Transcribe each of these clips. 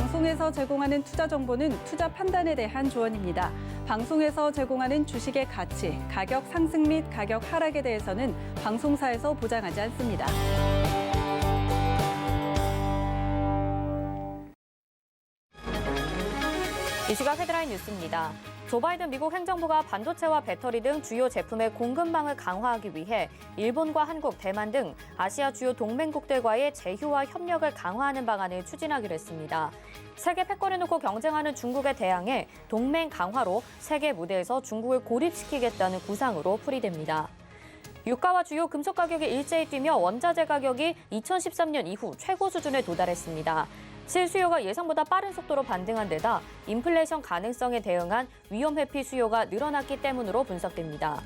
방송에서 제공하는 투자 정보는 투자 판단에 대한 조언입니다. 방송에서 제공하는 주식의 가치, 가격 상승 및 가격 하락에 대해서는 방송사에서 보장하지 않습니다. 이 시각 헤드라인 뉴스입니다. 조 바이든 미국 행정부가 반도체와 배터리 등 주요 제품의 공급망을 강화하기 위해 일본과 한국, 대만 등 아시아 주요 동맹국들과의 제휴와 협력을 강화하는 방안을 추진하기로 했습니다. 세계 패권을 놓고 경쟁하는 중국에 대항해 동맹 강화로 세계 무대에서 중국을 고립시키겠다는 구상으로 풀이됩니다. 유가와 주요 금속 가격이 일제히 뛰며 원자재 가격이 2013년 이후 최고 수준에 도달했습니다. 실수요가 예상보다 빠른 속도로 반등한 데다 인플레이션 가능성에 대응한 위험 회피 수요가 늘어났기 때문으로 분석됩니다.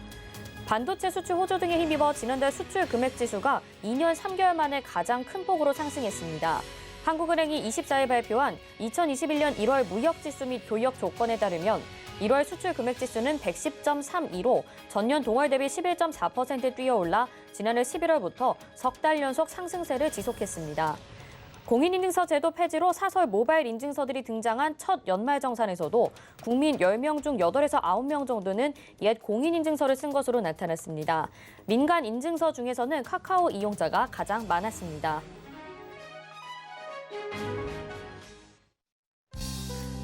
반도체 수출 호조 등에 힘입어 지난달 수출 금액 지수가 2년 3개월 만에 가장 큰 폭으로 상승했습니다. 한국은행이 24일 발표한 2021년 1월 무역 지수 및 교역 조건에 따르면 1월 수출 금액 지수는 110.32로 전년 동월 대비 11.4% 뛰어올라 지난해 11월부터 석 달 연속 상승세를 지속했습니다. 공인인증서 제도 폐지로 사설 모바일 인증서들이 등장한 첫 연말정산에서도 국민 10명 중 8에서 9명 정도는 옛 공인인증서를 쓴 것으로 나타났습니다. 민간 인증서 중에서는 카카오 이용자가 가장 많았습니다.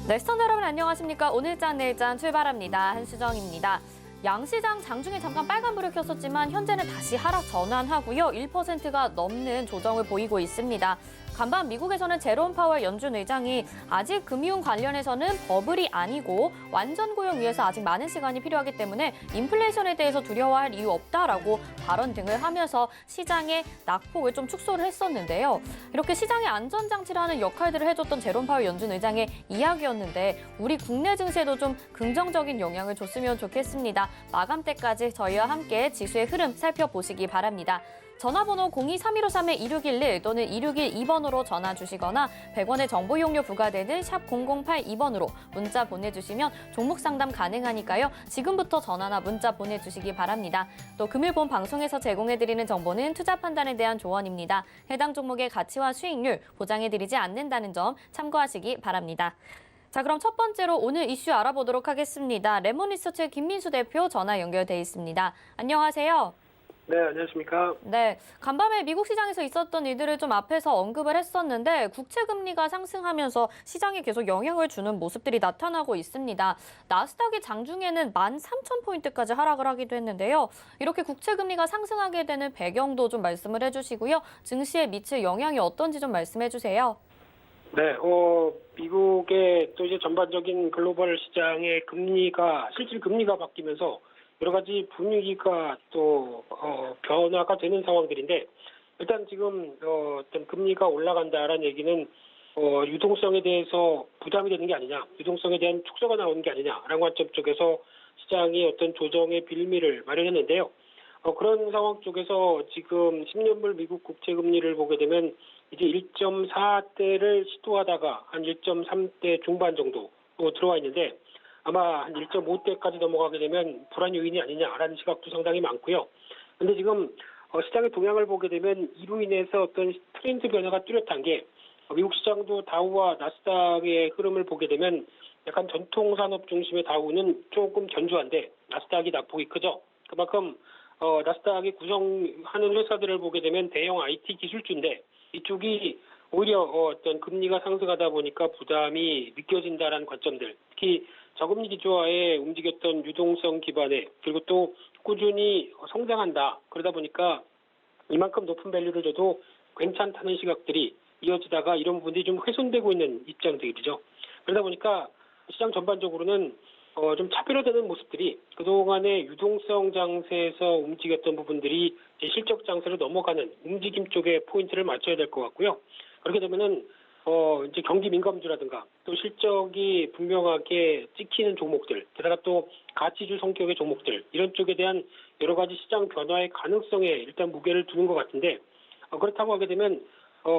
네, 시청자 여러분 안녕하십니까? 오늘장 내일장 출발합니다. 한수정입니다. 양시장 장중에 잠깐 빨간불을 켰었지만 현재는 다시 하락 전환하고요. 1%가 넘는 조정을 보이고 있습니다. 간밤 미국에서는 제롬 파월 연준 의장이 아직 금융 관련해서는 버블이 아니고 완전 고용 위해서 아직 많은 시간이 필요하기 때문에 인플레이션에 대해서 두려워할 이유 없다라고 발언 등을 하면서 시장의 낙폭을 좀 축소를 했었는데요. 이렇게 시장의 안전장치라는 역할들을 해줬던 제롬 파월 연준 의장의 이야기였는데 우리 국내 증시에도 좀 긍정적인 영향을 줬으면 좋겠습니다. 마감 때까지 저희와 함께 지수의 흐름 살펴보시기 바랍니다. 전화번호 023153-2611 또는 2612번으로 전화 주시거나 100원의 정보 이용료 부과되는 샵 0082번으로 문자 보내주시면 종목 상담 가능하니까요. 지금부터 전화나 문자 보내주시기 바랍니다. 또 금일 본 방송에서 제공해드리는 정보는 투자 판단에 대한 조언입니다. 해당 종목의 가치와 수익률 보장해드리지 않는다는 점 참고하시기 바랍니다. 자, 그럼 첫 번째로 오늘 이슈 알아보도록 하겠습니다. 레몬리서치 김민수 대표 전화 연결돼 있습니다. 안녕하세요. 네, 안녕하십니까. 네, 간밤에 미국 시장에서 있었던 일들을 좀 앞에서 언급을 했었는데 국채 금리가 상승하면서 시장에 계속 영향을 주는 모습들이 나타나고 있습니다. 나스닥이 장중에는 13,000포인트까지 하락을 하기도 했는데요. 이렇게 국채 금리가 상승하게 되는 배경도 좀 말씀을 해주시고요. 증시에 미칠 영향이 어떤지 좀 말씀해 주세요. 네, 미국의 또 이제 전반적인 글로벌 시장의 실질 금리가 바뀌면서 여러 가지 분위기가 또 변화가 되는 상황들인데 일단 지금 어떤 금리가 올라간다라는 얘기는 유동성에 대해서 부담이 되는 게 아니냐, 유동성에 대한 축소가 나오는 게 아니냐라는 관점 쪽에서 시장이 어떤 조정의 빌미를 마련했는데요. 그런 상황 쪽에서 지금 10년물 미국 국채 금리를 보게 되면 이제 1.4대를 시도하다가 한 1.3대 중반 정도 들어와 있는데 아마 한 1.5대까지 넘어가게 되면 불안 요인이 아니냐라는 시각도 상당히 많고요. 그런데 지금 시장의 동향을 보게 되면 이로 인해서 어떤 트렌드 변화가 뚜렷한 게 미국 시장도 다우와 나스닥의 흐름을 보게 되면 약간 전통 산업 중심의 다우는 조금 견조한데 나스닥이 낙폭이 크죠. 그만큼 나스닥이 구성하는 회사들을 보게 되면 대형 IT 기술주인데 이쪽이 오히려 어떤 금리가 상승하다 보니까 부담이 느껴진다라는 관점들, 특히 저금리 기조화에 움직였던 유동성 기반에 그리고 또 꾸준히 성장한다. 그러다 보니까 이만큼 높은 밸류를 줘도 괜찮다는 시각들이 이어지다가 이런 부분들이 좀 훼손되고 있는 입장들이죠. 그러다 보니까 시장 전반적으로는 좀 차별화되는 모습들이 그동안의 유동성 장세에서 움직였던 부분들이 이제 실적 장세로 넘어가는 움직임 쪽에 포인트를 맞춰야 될 것 같고요. 그렇게 되면은 이제 경기 민감주라든가 또 실적이 분명하게 찍히는 종목들, 게다가 또 가치주 성격의 종목들 이런 쪽에 대한 여러 가지 시장 변화의 가능성에 일단 무게를 두는 것 같은데 그렇다고 하게 되면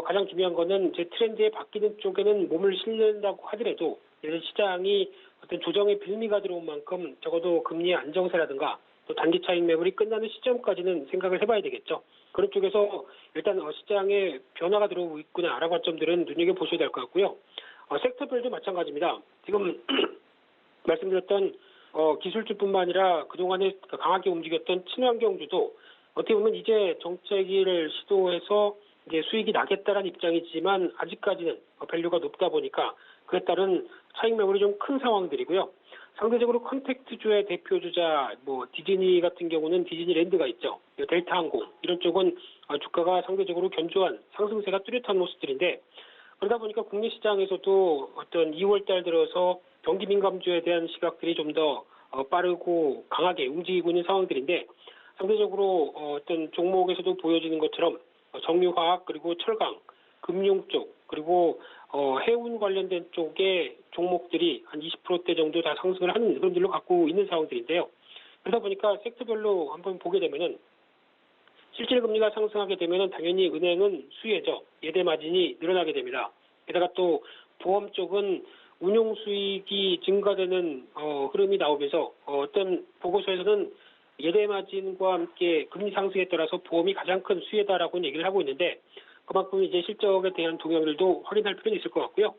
가장 중요한 거는 제 트렌드에 바뀌는 쪽에는 몸을 실는다고 하더라도 시장이 어떤 조정의 빌미가 들어온 만큼 적어도 금리의 안정세라든가 또 단기 차익 매물이 끝나는 시점까지는 생각을 해봐야 되겠죠. 그런 쪽에서 일단 시장에 변화가 들어오고 있구나라는 관점들은 눈여겨보셔야 될 것 같고요. 섹터별도 마찬가지입니다. 지금 말씀드렸던 기술주뿐만 아니라 그동안에 강하게 움직였던 친환경주도 어떻게 보면 이제 정책을 시도해서 이제 수익이 나겠다라는 입장이지만 아직까지는 밸류가 높다 보니까 그에 따른 차익 매물이 좀 큰 상황들이고요. 상대적으로 컨택트주의 대표주자 디즈니 같은 경우는 디즈니랜드가 있죠. 델타항공 이런 쪽은 주가가 상대적으로 견조한 상승세가 뚜렷한 모습들인데 그러다 보니까 국내 시장에서도 어떤 2월 달 들어서 경기 민감주에 대한 시각들이 좀 더 빠르고 강하게 움직이고 있는 상황들인데 상대적으로 어떤 종목에서도 보여지는 것처럼 정유화학 그리고 철강, 금융 쪽 그리고 해운 관련된 쪽의 종목들이 한 20%대 정도 다 상승을 하는 흐름들로 갖고 있는 상황들인데요. 그러다 보니까 섹터별로 한번 보게 되면은 실질 금리가 상승하게 되면은 당연히 은행은 수혜죠. 예대 마진이 늘어나게 됩니다. 게다가 또 보험 쪽은 운용 수익이 증가되는 흐름이 나오면서 어떤 보고서에서는 예대 마진과 함께 금리 상승에 따라서 보험이 가장 큰 수혜다라고 얘기를 하고 있는데 그만큼 이제 실적에 대한 동향들도 확인할 필요는 있을 것 같고요.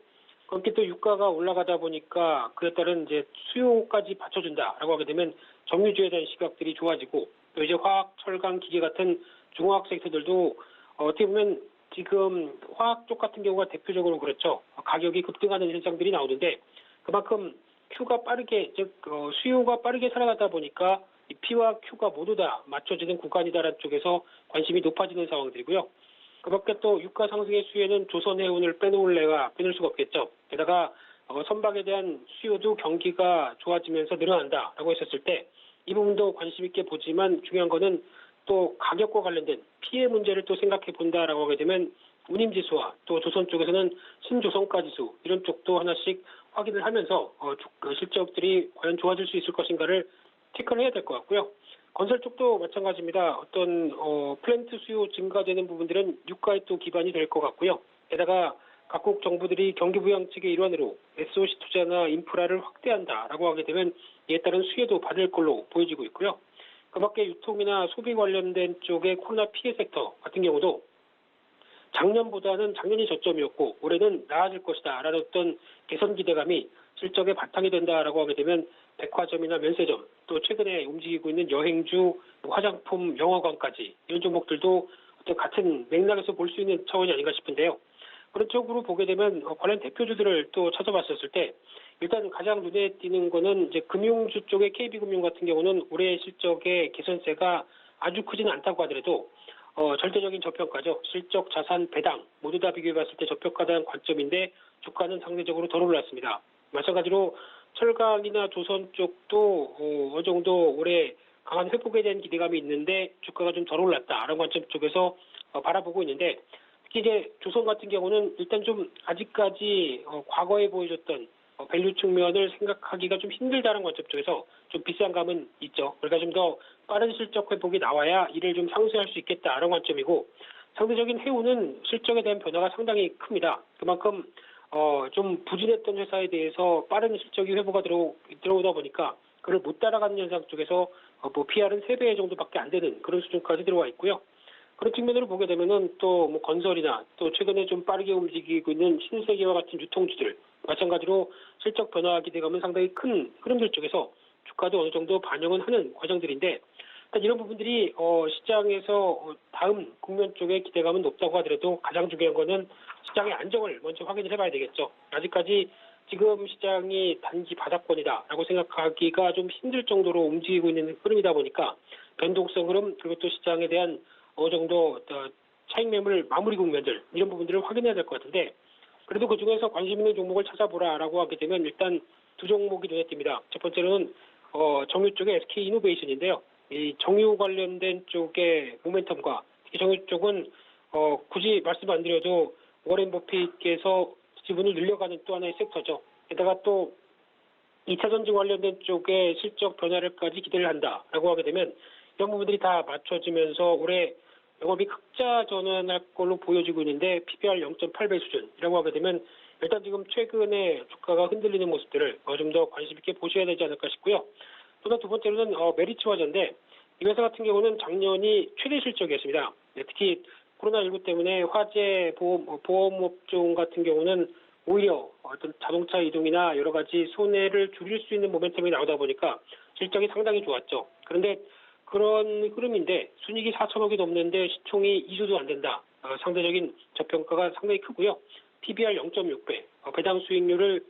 그렇게 또 유가가 올라가다 보니까 그에 따른 이제 수요까지 받쳐준다라고 하게 되면 정유주에 대한 시각들이 좋아지고 또 이제 화학, 철강, 기계 같은 중화학 섹터들도 어떻게 보면 지금 화학 쪽 같은 경우가 대표적으로 그렇죠. 가격이 급등하는 현상들이 나오는데 그만큼 Q가 빠르게 즉 수요가 빠르게 살아가다 보니까 이 P와 Q가 모두 다 맞춰지는 구간이다라는 쪽에서 관심이 높아지는 상황들이고요. 그밖에 또 유가 상승의 수혜는 조선해운을 빼놓을 수가 없겠죠. 게다가 선박에 대한 수요도 경기가 좋아지면서 늘어난다라고 했었을 때 이 부분도 관심 있게 보지만 중요한 거는 또 가격과 관련된 피해 문제를 또 생각해 본다라고 하게 되면 운임지수와 또 조선 쪽에서는 신조선가지수 이런 쪽도 하나씩 확인을 하면서 실적들이 과연 좋아질 수 있을 것인가를 체크를 해야 될 것 같고요. 건설 쪽도 마찬가지입니다. 어떤 플랜트 수요 증가되는 부분들은 유가에 또 기반이 될 것 같고요. 게다가 각국 정부들이 경기 부양책의 일환으로 SOC 투자나 인프라를 확대한다라고 하게 되면 이에 따른 수혜도 받을 걸로 보여지고 있고요. 그밖에 유통이나 소비 관련된 쪽의 코로나 피해 섹터 같은 경우도 작년이 저점이었고 올해는 나아질 것이다라는 어떤 개선 기대감이 실적의 바탕이 된다라고 하게 되면 백화점이나 면세점 또 최근에 움직이고 있는 여행주, 화장품, 영화관까지 이런 종목들도 어떤 같은 맥락에서 볼 수 있는 차원이 아닌가 싶은데요. 그런 쪽으로 보게 되면 관련 대표주들을 또 찾아봤었을 때 일단 가장 눈에 띄는 거는 이제 금융주 쪽의 KB금융 같은 경우는 올해 실적의 개선세가 아주 크지는 않다고 하더라도 절대적인 저평가죠. 실적, 자산, 배당 모두 다 비교해봤을 때 저평가다는 관점인데 주가는 상대적으로 덜 올랐습니다. 마찬가지로 철강이나 조선 쪽도 어느 정도 올해 강한 회복에 대한 기대감이 있는데 주가가 좀 덜 올랐다라는 관점 쪽에서 바라보고 있는데 특히 이제 조선 같은 경우는 일단 좀 아직까지 과거에 보여줬던 밸류 측면을 생각하기가 좀 힘들다는 관점 쪽에서 좀 비싼 감은 있죠. 그러니까 좀 더 빠른 실적 회복이 나와야 이를 좀 상쇄할 수 있겠다라는 관점이고 상대적인 해운은 실적에 대한 변화가 상당히 큽니다. 그만큼 좀 부진했던 회사에 대해서 빠른 실적이 회복가 들어오다 보니까 그걸 못 따라가는 현상 쪽에서 PR은 3배 정도밖에 안 되는 그런 수준까지 들어와 있고요. 그런 측면으로 보게 되면은 또 건설이나 또 최근에 좀 빠르게 움직이고 있는 신세계와 같은 유통주들 마찬가지로 실적 변화 기대감은 상당히 큰 흐름들 쪽에서 주가도 어느 정도 반영은 하는 과정들인데 이런 부분들이 시장에서 다음 국면 쪽에 기대감은 높다고 하더라도 가장 중요한 거는 시장의 안정을 먼저 확인을 해봐야 되겠죠. 아직까지 지금 시장이 단기 바닥권이다라고 생각하기가 좀 힘들 정도로 움직이고 있는 흐름이다 보니까 변동성 흐름 그리고 또 시장에 대한 어느 정도 차익 매물 마무리 국면들 이런 부분들을 확인해야 될 것 같은데 그래도 그중에서 관심 있는 종목을 찾아보라라고 하게 되면 일단 두 종목이 눈에 띕니다. 첫 번째로는 정유 쪽의 SK이노베이션인데요. 이 정유 관련된 쪽의 모멘텀과 특히 정유 쪽은 굳이 말씀 안 드려도 워렌 버핏께서 지분을 늘려가는 또 하나의 섹터죠. 게다가 또 2차 전지 관련된 쪽의 실적 변화를까지 기대를 한다라고 하게 되면 이런 부분들이 다 맞춰지면서 올해 영업이 흑자 전환할 걸로 보여지고 있는데 PBR 0.8배 수준이라고 하게 되면 일단 지금 최근에 주가가 흔들리는 모습들을 좀 더 관심 있게 보셔야 되지 않을까 싶고요. 또 두 번째로는 메리츠화재인데 이 회사 같은 경우는 작년이 최대 실적이었습니다. 특히 코로나19 때문에 화재 보험업종 같은 경우는 오히려 어떤 자동차 이동이나 여러 가지 손해를 줄일 수 있는 모멘텀이 나오다 보니까 실적이 상당히 좋았죠. 그런데 그런 흐름인데 순이익이 4천억이 넘는데 시총이 2조도 안 된다. 상대적인 저평가가 상당히 크고요. PBR 0.6배, 배당 수익률을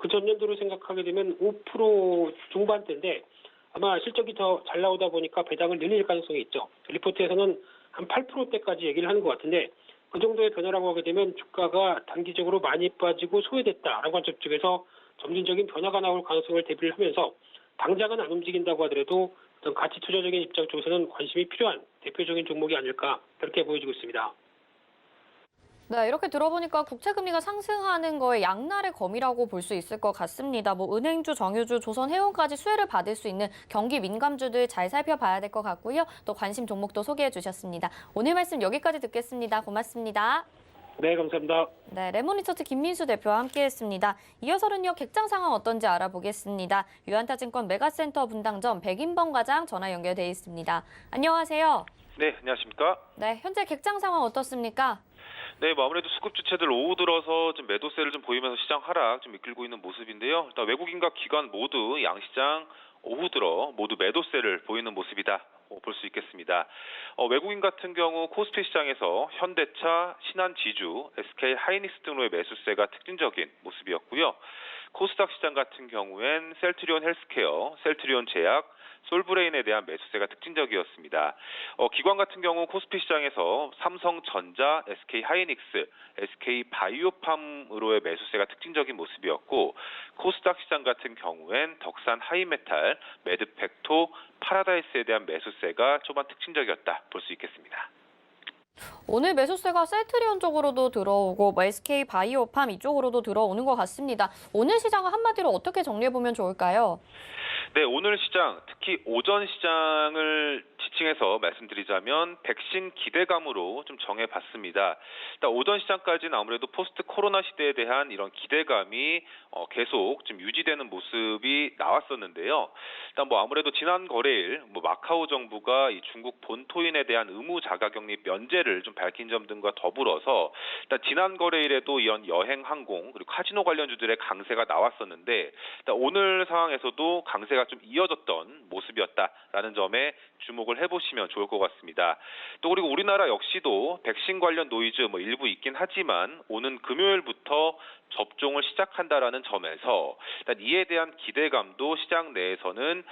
그 전년도를 생각하게 되면 5% 중반대인데 아마 실적이 더 잘 나오다 보니까 배당을 늘릴 가능성이 있죠. 리포트에서는 한 8%대까지 얘기를 하는 것 같은데 그 정도의 변화라고 하게 되면 주가가 단기적으로 많이 빠지고 소외됐다라고 관점 쪽에서 점진적인 변화가 나올 가능성을 대비를 하면서 당장은 안 움직인다고 하더라도 어떤 가치 투자적인 입장 쪽에서는 관심이 필요한 대표적인 종목이 아닐까 그렇게 보여지고 있습니다. 네, 이렇게 들어보니까 국채금리가 상승하는 거에 양날의 검이라고 볼 수 있을 것 같습니다. 뭐 은행주, 정유주, 조선해운까지 수혜를 받을 수 있는 경기 민감주들 잘 살펴봐야 될 것 같고요. 또 관심 종목도 소개해 주셨습니다. 오늘 말씀 여기까지 듣겠습니다. 고맙습니다. 네, 감사합니다. 네, 레몬리서치 김민수 대표와 함께했습니다. 이어서는요, 객장 상황 어떤지 알아보겠습니다. 유한타증권 메가센터 분당점 백인범 과장 전화 연결돼 있습니다. 안녕하세요. 네, 안녕하십니까? 네, 현재 객장 상황 어떻습니까? 네, 뭐 아무래도 수급 주체들 오후 들어서 좀 매도세를 좀 보이면서 시장 하락 좀 이끌고 있는 모습인데요. 일단 외국인과 기관 모두 양시장 오후 들어 모두 매도세를 보이는 모습이다. 볼 수 있겠습니다. 외국인 같은 경우 코스피 시장에서 현대차, 신한지주, SK 하이닉스 등으로의 매수세가 특징적인 모습이었고요. 코스닥 시장 같은 경우엔 셀트리온 헬스케어, 셀트리온 제약, 솔브레인에 대한 매수세가 특징적이었습니다. 기관 같은 경우 코스피 시장에서 삼성전자, SK 하이닉스, SK 바이오팜으로의 매수세가 특징적인 모습이었고 코스닥 시장 같은 경우엔 덕산 하이메탈, 매드팩토, 파라다이스에 대한 매수세가 초반 특징적이었다 볼 수 있겠습니다. 오늘 매수세가 셀트리온 쪽으로도 들어오고 SK 바이오팜 이쪽으로도 들어오는 것 같습니다. 오늘 시장은 한마디로 어떻게 정리해보면 좋을까요? 네, 오늘 시장, 특히 오전 시장을 지칭해서 말씀드리자면 백신 기대감으로 좀 정해봤습니다. 일단 오전 시장까지는 아무래도 포스트 코로나 시대에 대한 이런 기대감이 계속 좀 유지되는 모습이 나왔었는데요. 일단 뭐 아무래도 지난 거래일 마카오 정부가 이 중국 본토인에 대한 의무 자가격리 면제를 좀 밝힌 점 등과 더불어서 일단 지난 거래일에도 이런 여행, 항공 그리고 카지노 관련주들의 강세가 나왔었는데 일단 오늘 상황에서도 강세가 좀 이어졌던 모습이었다라는 점에 주목을 해보시면 좋을 것 같습니다. 또 그리고 우리나라 역시도 백신 관련 노이즈 일부 있긴 하지만 오는 금요일부터 접종을 시작한다라는 점에서 일단 이에 대한 기대감도 시장 내에서는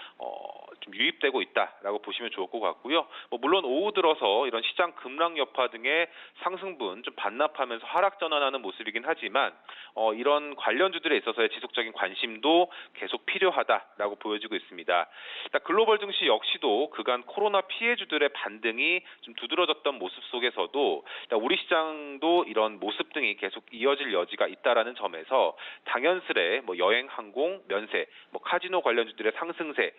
좀 유입되고 있다라고 보시면 좋을 것 같고요. 물론 오후 들어서 이런 시장 급락 여파 등의 상승분 좀 반납하면서 하락 전환하는 모습이긴 하지만 이런 관련주들에 있어서의 지속적인 관심도 계속 필요하다라고 보여지고 있습니다. 일단 글로벌 증시 역시도 그간 코로나 피해주들의 반등이 좀 두드러졌던 모습 속에서도 일단 우리 시장도 이런 모습 등이 계속 이어질 여지가 있다라는 점에서 당연스레 여행, 항공, 면세, 카지노 관련주들의 상승세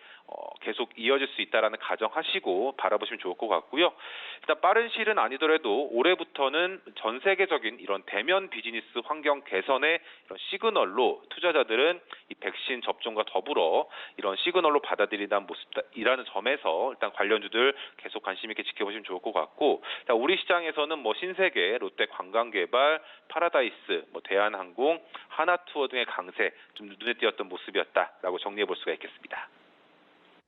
계속 이어질 수 있다라는 가정하시고 바라보시면 좋을 것 같고요. 일단 빠른 시일은 아니더라도 올해부터는 전 세계적인 이런 대면 비즈니스 환경 개선의 이런 시그널로 투자자들은 이 백신 접종과 더불어 이런 시그널로 받아들이는 모습이라는 점에서 일단 관련주들 계속 관심 있게 지켜보시면 좋을 것 같고 우리 시장에서는 신세계, 롯데관광개발, 파라다이스, 대한항공, 하나투어 등의 강세 좀 눈에 띄었던 모습이었다라고 정리해 볼 수가 있겠습니다.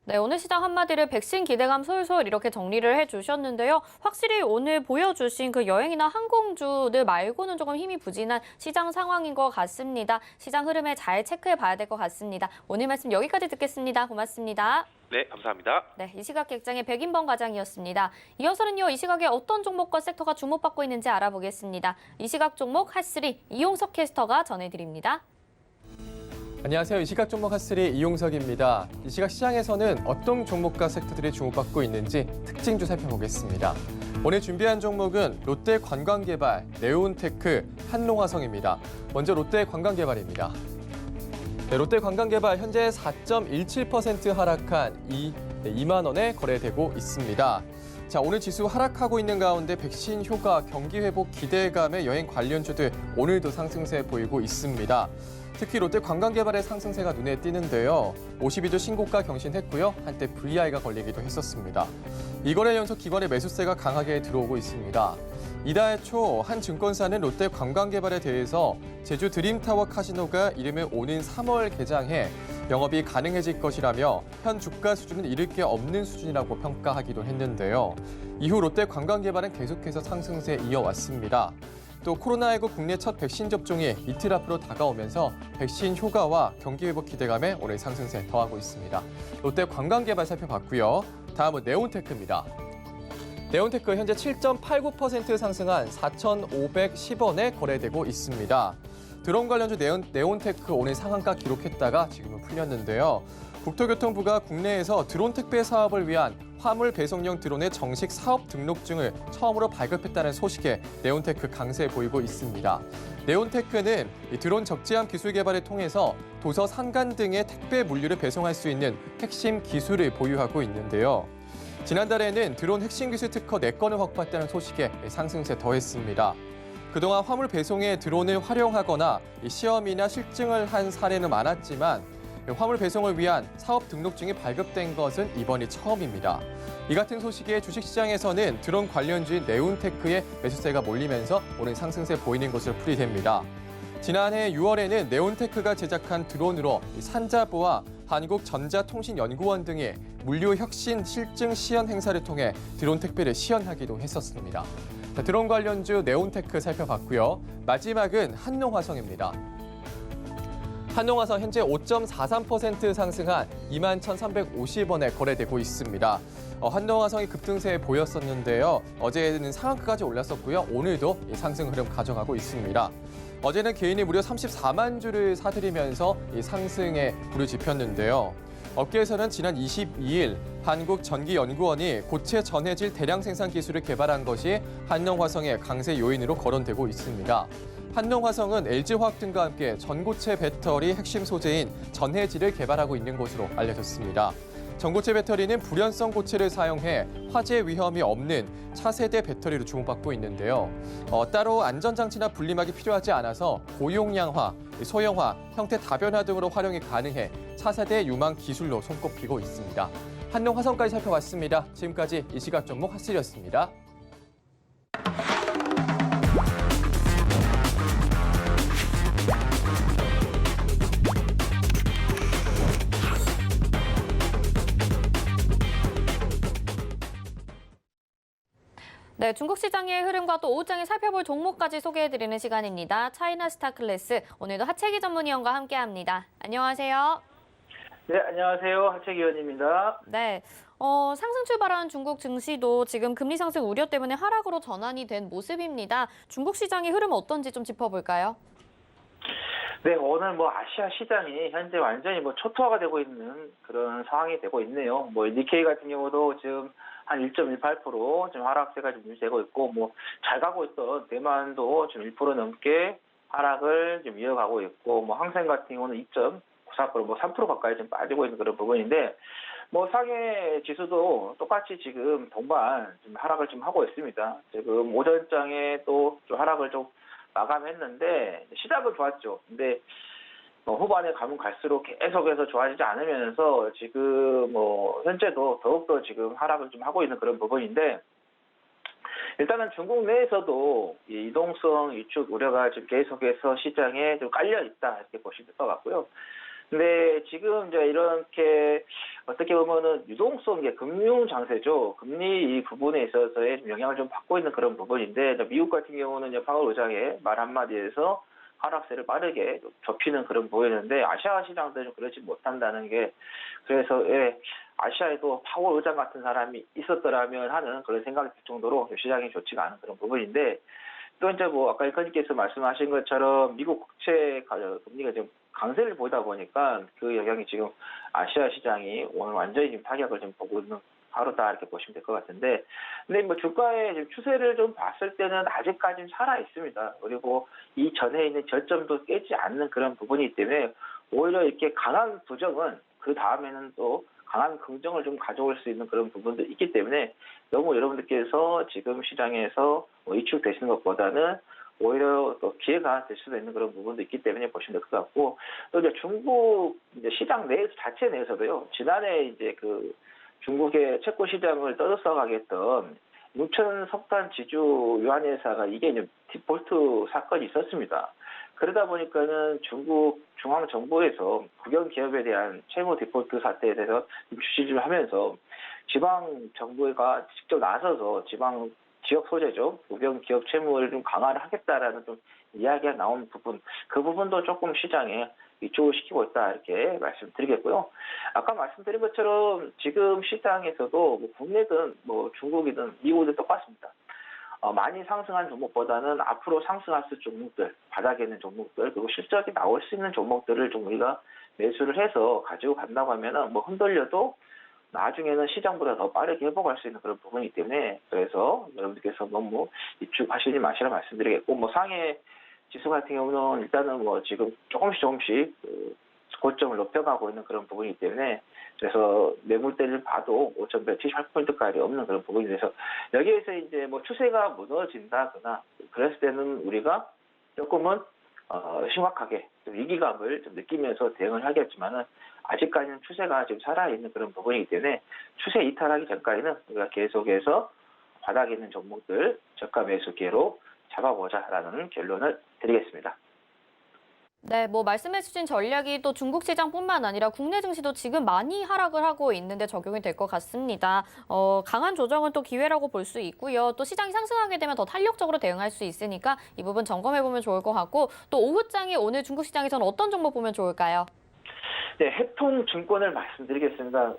네, 오늘 시장 한마디를 백신 기대감 솔솔 이렇게 정리를 해주셨는데요. 확실히 오늘 보여주신 그 여행이나 항공주들 말고는 조금 힘이 부진한 시장 상황인 것 같습니다. 시장 흐름에 잘 체크해봐야 될 것 같습니다. 오늘 말씀 여기까지 듣겠습니다. 고맙습니다. 네, 감사합니다. 네, 이 시각 객장의 백인범 과장이었습니다. 이어서는요, 이 시각에 어떤 종목과 섹터가 주목받고 있는지 알아보겠습니다. 이 시각 종목 핫3 이용석 캐스터가 전해드립니다. 안녕하세요. 이 시각 종목 핫3 이용석입니다. 이 시각 시장에서는 어떤 종목과 섹터들이 주목받고 있는지 특징주 살펴보겠습니다. 오늘 준비한 종목은 롯데관광개발, 네온테크, 한농화성입니다. 먼저 롯데관광개발입니다. 네, 롯데관광개발 현재 4.17% 하락한 2만 원에 거래되고 있습니다. 자, 오늘 지수 하락하고 있는 가운데 백신 효과, 경기 회복 기대감의 여행 관련주들 오늘도 상승세 보이고 있습니다. 특히 롯데관광개발의 상승세가 눈에 띄는데요. 52주 신고가 경신했고요. 한때 VI가 걸리기도 했었습니다. 이거래 연속 기관의 매수세가 강하게 들어오고 있습니다. 이달 초 한 증권사는 롯데 관광개발에 대해서 제주 드림타워 카지노가 이르면 오는 3월 개장해 영업이 가능해질 것이라며 현 주가 수준은 잃을 게 없는 수준이라고 평가하기도 했는데요. 이후 롯데 관광개발은 계속해서 상승세 이어왔습니다. 또 코로나19 국내 첫 백신 접종이 이틀 앞으로 다가오면서 백신 효과와 경기 회복 기대감에 오늘 상승세 더하고 있습니다. 롯데 관광개발 살펴봤고요. 다음은 네온테크입니다. 네온테크 현재 7.89% 상승한 4,510원에 거래되고 있습니다. 드론 관련주 네온테크 오늘 상한가 기록했다가 지금은 풀렸는데요. 국토교통부가 국내에서 드론 택배 사업을 위한 화물 배송용 드론의 정식 사업 등록증을 처음으로 발급했다는 소식에 네온테크 강세 보이고 있습니다. 네온테크는 드론 적재함 기술 개발을 통해서 도서, 산간 등의 택배 물류를 배송할 수 있는 핵심 기술을 보유하고 있는데요. 지난달에는 드론 핵심 기술 특허 4건을 확보했다는 소식에 상승세 더했습니다. 그동안 화물 배송에 드론을 활용하거나 시험이나 실증을 한 사례는 많았지만 화물 배송을 위한 사업 등록증이 발급된 것은 이번이 처음입니다. 이 같은 소식에 주식시장에서는 드론 관련주인 네온테크의 매수세가 몰리면서 오늘 상승세 보이는 것으로 풀이됩니다. 지난해 6월에는 네온테크가 제작한 드론으로 산자부와 한국전자통신연구원 등의 물류 혁신 실증 시연 행사를 통해 드론 택배를 시연하기도 했었습니다. 드론 관련주 네온테크 살펴봤고요. 마지막은 한농화성입니다. 한농화성 현재 5.43% 상승한 21,350원에 거래되고 있습니다. 한농화성이 급등세 보였었는데요. 어제는 상한가까지 올랐었고요. 오늘도 상승 흐름 가져가고 있습니다. 어제는 개인이 무려 34만 주를 사들이면서 상승에 불을 지폈는데요. 업계에서는 지난 22일 한국전기연구원이 고체 전해질 대량 생산 기술을 개발한 것이 한농화성의 강세 요인으로 거론되고 있습니다. 한농화성은 LG화학 등과 함께 전고체 배터리 핵심 소재인 전해질을 개발하고 있는 것으로 알려졌습니다. 전고체 배터리는 불연성 고체를 사용해 화재 위험이 없는 차세대 배터리로 주목받고 있는데요. 따로 안전장치나 분리막이 필요하지 않아서 고용량화, 소형화, 형태 다변화 등으로 활용이 가능해 차세대 유망 기술로 손꼽히고 있습니다. 한농화성까지 살펴봤습니다. 지금까지 이 시각 종목 핫스리였습니다. 네, 중국 시장의 흐름과 또 오후장에 살펴볼 종목까지 소개해드리는 시간입니다. 차이나 스타클래스, 오늘도 하채기 전문위원과 함께합니다. 안녕하세요. 네, 안녕하세요. 하채기 의원입니다. 네, 상승 출발한 중국 증시도 지금 금리 상승 우려 때문에 하락으로 전환이 된 모습입니다. 중국 시장의 흐름 어떤지 좀 짚어볼까요? 네, 오늘 아시아 시장이 현재 완전히 초토화가 되고 있는 그런 상황이 되고 있네요. 니케이 같은 경우도 지금 한 1.18% 지금 하락세가 좀 유지되고 있고, 잘 가고 있던 대만도 지금 1% 넘게 하락을 좀 이어가고 있고, 항생 같은 경우는 2.94%, 3% 가까이 좀 빠지고 있는 그런 부분인데, 상해 지수도 똑같이 지금 동반 좀 하락을 좀 하고 있습니다. 지금 오전장에 또 좀 하락을 좀 마감했는데 시작은 좋았죠. 근데 후반에 가면 갈수록 계속해서 좋아지지 않으면서 지금 현재도 더욱더 지금 하락을 좀 하고 있는 그런 부분인데, 일단은 중국 내에서도 이 이동성 위축 우려가 지금 계속해서 시장에 좀 깔려 있다 이렇게 보시면 될 것 같고요. 근데 지금 이제 이렇게 어떻게 보면은 유동성, 금융 장세죠. 금리 이 부분에 있어서의 좀 영향을 좀 받고 있는 그런 부분인데, 미국 같은 경우는 파월 의장의 말 한마디에서 하락세를 빠르게 접히는 그런 부분이었는데, 아시아 시장들은 좀 그러지 못한다는 게, 그래서 아시아에도 파월 의장 같은 사람이 있었더라면 하는 그런 생각이 들 정도로 시장이 좋지가 않은 그런 부분인데, 또 이제 아까 일컨님께서 말씀하신 것처럼 미국 국채 금리가 좀 강세를 보이다 보니까 그 영향이 지금 아시아 시장이 오늘 완전히 지금 타격을 좀 보고 있는 하루다 이렇게 보시면 될 것 같은데, 근데 주가의 지금 추세를 좀 봤을 때는 아직까지는 살아 있습니다. 그리고 이 전에 있는 저점도 깨지 않는 그런 부분이기 때문에 오히려 이렇게 강한 부정은 그 다음에는 또 강한 긍정을 좀 가져올 수 있는 그런 부분도 있기 때문에 너무 여러분들께서 지금 시장에서 위축되시는 것보다는 오히려 또 기회가 될 수도 있는 그런 부분도 있기 때문에 보시면 될 것 같고, 또 이제 중국 시장 자체 내에서도요, 지난해 이제 중국의 채권 시장을 떠들썩하게 했던 뭉천 석탄 지주 유한회사가 이게 이제 디폴트 사건이 있었습니다. 그러다 보니까는 중국 중앙정부에서 국영 기업에 대한 채무 디폴트 사태에 대해서 주시를 하면서 지방 정부가 직접 나서서 지역 소재죠. 국영 기업 채무를 좀 강화를 하겠다라는 좀 이야기가 나온 부분, 그 부분도 조금 시장에 위축을 시키고 있다 이렇게 말씀드리겠고요. 아까 말씀드린 것처럼 지금 시장에서도 뭐 국내든 뭐 중국이든 미국이든 똑같습니다. 많이 상승한 종목보다는 앞으로 상승할 수 종목들, 바닥에 있는 종목들, 그리고 실적이 나올 수 있는 종목들을 좀 우리가 매수를 해서 가지고 간다고 하면은 뭐 흔들려도 나중에는 시장보다 더 빠르게 회복할 수 있는 그런 부분이기 때문에, 그래서 여러분들께서 너무 위축하시지 마시라 말씀드리겠고, 뭐 상해 지수 같은 경우는 일단은 뭐 지금 조금씩 고점을 높여가고 있는 그런 부분이기 때문에, 그래서 매물대를 봐도 5,178포인트까지 없는 그런 부분이 돼서, 여기에서 이제 뭐 추세가 무너진다거나 그랬을 때는 우리가 조금은 심각하게 좀 위기감을 좀 느끼면서 대응을 하겠지만은, 아직까지는 추세가 지금 살아있는 그런 부분이기 때문에 추세 이탈하기 전까지는 우리가 계속해서 바닥에 있는 종목들 저가 매수 기회로 잡아보자라는 결론을 드리겠습니다. 네, 뭐 말씀해주신 전략이 또 중국 시장뿐만 아니라 국내 증시도 지금 많이 하락을 하고 있는데 적용이 될 것 같습니다. 강한 조정은 또 기회라고 볼 수 있고요. 또 시장이 상승하게 되면 더 탄력적으로 대응할 수 있으니까 이 부분 점검해보면 좋을 것 같고, 또 오후장에 오늘 중국 시장에서는 어떤 종목 보면 좋을까요? 네, 해통증권을 말씀드리겠습니다.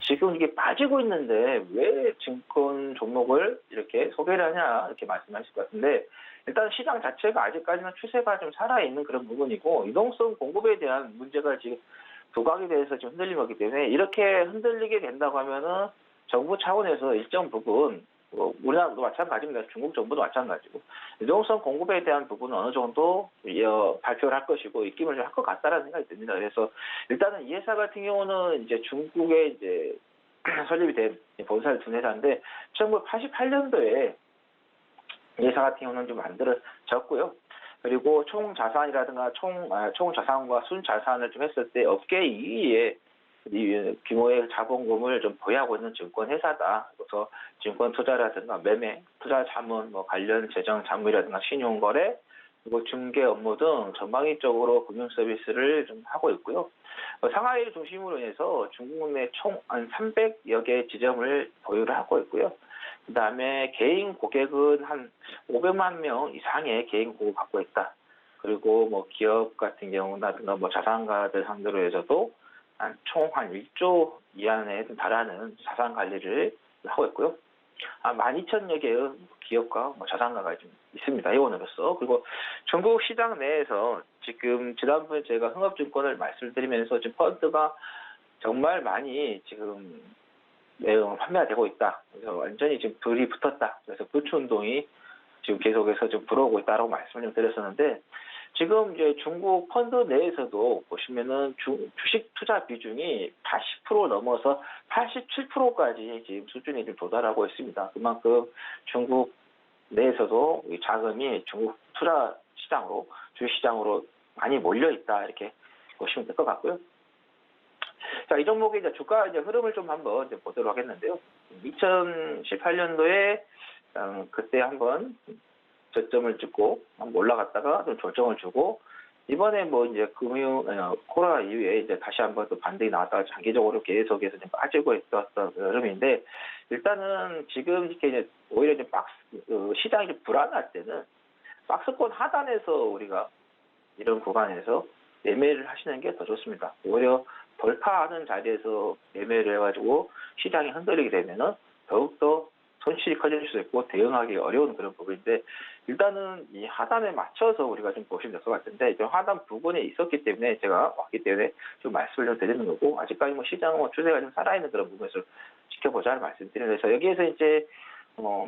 지금 이게 빠지고 있는데 왜 증권 종목을 이렇게 소개를 하냐 이렇게 말씀하실 것 같은데, 일단 시장 자체가 아직까지는 추세가 좀 살아있는 그런 부분이고, 유동성 공급에 대한 문제가 지금 두각에 대해서 지금 흔들림이 없기 때문에, 이렇게 흔들리게 된다고 하면은 정부 차원에서 일정 부분, 우리나라도 마찬가지입니다. 중국 정부도 마찬가지고, 유동성 공급에 대한 부분은 어느 정도 발표를 할 것이고 입김을 좀 할 것 같다라는 생각이 듭니다. 그래서 일단은 이 회사 같은 경우는 이제 중국에 이제 설립이 된 본사를 둔 회사인데, 1988년도에 이 회사 같은 경우는 좀 만들어졌고요. 그리고 총 자산이라든가 총 자산과 순 자산을 좀 했을 때 업계 2위에 규모의 자본금을 좀 보유하고 있는 증권 회사다. 그래서 증권 투자라든가 매매, 투자 자문, 뭐 관련 재정 자문이라든가 신용거래, 그리고 중개 업무 등 전방위적으로 금융 서비스를 좀 하고 있고요. 상하이를 중심으로 해서 중국 내 총 한 300여 개 지점을 보유를 하고 있고요. 그다음에 개인 고객은 한 500만 명 이상의 개인 고객을 갖고 있다. 그리고 뭐 기업 같은 경우라든가 뭐 자산가들 상대로 해서도 총 한 1조 이하에 달하는 자산 관리를 하고 있고요. 12,000여 개의 기업과 자산가가 좀 있습니다. 회원으로서. 그리고 중국 시장 내에서 지금 지난번에 제가 흥업증권을 말씀드리면서 지금 펀드가 정말 많이 지금 판매가 되고 있다. 그래서 완전히 지금 불이 붙었다. 그래서 부추 운동이 지금 계속해서 좀 불어오고 있다라고 말씀을 좀 드렸었는데, 지금 이제 중국 펀드 내에서도 보시면은 주식 투자 비중이 80% 넘어서 87%까지 지금 수준이 좀 도달하고 있습니다. 그만큼 중국 내에서도 이 자금이 중국 투자 시장으로, 주식 시장으로 많이 몰려 있다 이렇게 보시면 될 것 같고요. 자, 이 종목의 이제 주가 흐름을 좀 한번 보도록 하겠는데요. 2018년도에 그때 한번 저점을 찍고 한번 올라갔다가 좀 조정을 주고, 이번에 뭐 이제 코로나 이후에 이제 다시 한번 또 반등이 나왔다가 장기적으로 계속해서 좀 빠지고 있었던 흐름인데, 일단은 지금 이렇게 이제 오히려 이제 시장이 좀 불안할 때는 박스권 하단에서 우리가 이런 구간에서 매매를 하시는 게 더 좋습니다. 오히려 돌파하는 자리에서 매매를 해가지고 시장이 흔들리게 되면은 더욱더 손실이 커질 수도 있고 대응하기 어려운 그런 부분인데, 일단은 이 하단에 맞춰서 우리가 좀 보시면 될 것 같은데, 좀 하단 부분에 있었기 때문에 제가 왔기 때문에 좀 말씀을 좀 드리는 거고, 아직까지 뭐 시장 추세가 좀 살아있는 그런 부분에서 지켜보자는 말씀드리면서, 여기에서 이제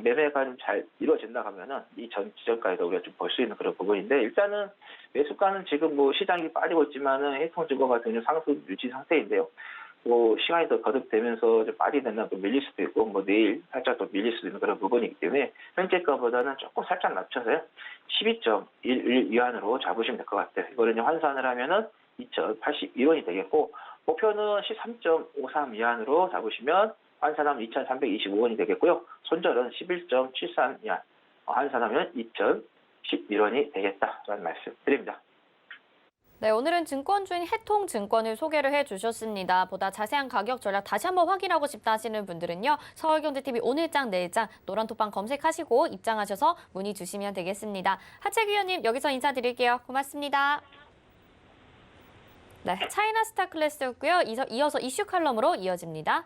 매매가 좀 잘 이루어진다 하면은 이 전 지점까지도 우리가 좀 볼 수 있는 그런 부분인데, 일단은 매수가는 지금 뭐 시장이 빠지고 있지만은 해통증권 같은 경우는 상승 유지 상태인데요. 뭐 시간이 더 거듭되면서 좀 빠지게 된다면 또 밀릴 수도 있고, 뭐 내일 살짝 또 밀릴 수도 있는 그런 부분이기 때문에 현재가보다는 조금 살짝 낮춰서요 12.11 위안으로 잡으시면 될 것 같아요. 이거를 환산을 하면은 2,081원이 되겠고, 목표는 13.53 위안으로 잡으시면 환산하면 2,325원이 되겠고요. 손절은 11.73년, 환산하면 2,011원이 되겠다라는 말씀 드립니다. 네, 오늘은 증권주인 해통증권을 소개를 해주셨습니다. 보다 자세한 가격 전략 다시 한번 확인하고 싶다 하시는 분들은요. 서울경제TV 오늘장, 내일장, 노란톡방 검색하시고 입장하셔서 문의 주시면 되겠습니다. 하채기 위원님 여기서 인사드릴게요. 고맙습니다. 네, 차이나 스타 클래스였고요. 이어서 이슈 칼럼으로 이어집니다.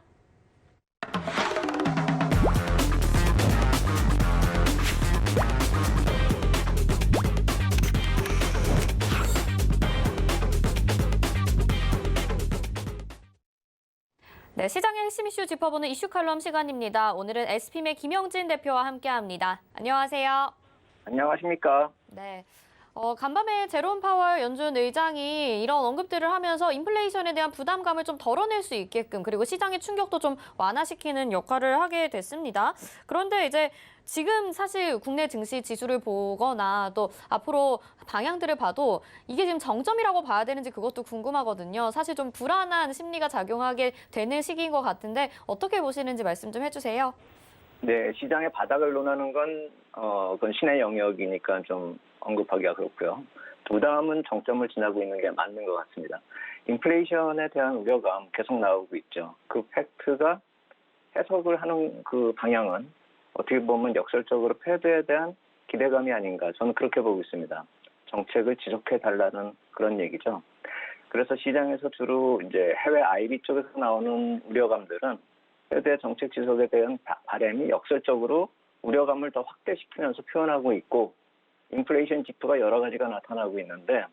네, 시장의 핵심 이슈 짚어보는 이슈 칼럼 시간입니다. 오늘은 SPM의 김영진 대표와 함께합니다. 안녕하세요. 안녕하십니까. 네. 간밤에 제롬 파월 연준 의장이 이런 언급들을 하면서 인플레이션에 대한 부담감을 좀 덜어낼 수 있게끔 그리고 시장의 충격도 좀 완화시키는 역할을 하게 됐습니다. 그런데 이제 지금 사실 국내 증시 지수를 보거나 또 앞으로 방향들을 봐도 이게 지금 정점이라고 봐야 되는지 그것도 궁금하거든요. 사실 좀 불안한 심리가 작용하게 되는 시기인 것 같은데 어떻게 보시는지 말씀 좀 해주세요. 네, 시장의 바닥을 논하는 건 그건 신의 영역이니까 좀 언급하기가 그렇고요. 부담은 정점을 지나고 있는 게 맞는 것 같습니다. 인플레이션에 대한 우려감 계속 나오고 있죠. 그 팩트가 해석을 하는 그 방향은 어떻게 보면 역설적으로 패드에 대한 기대감이 아닌가 저는 그렇게 보고 있습니다. 정책을 지속해달라는 그런 얘기죠. 그래서 시장에서 주로 이제 해외 IB 쪽에서 나오는 우려감들은 패드의 정책 지속에 대한 바람이 역설적으로 우려감을 더 확대시키면서 표현하고 있고 인플레이션 지표가 여러 가지가 나타나고 있는데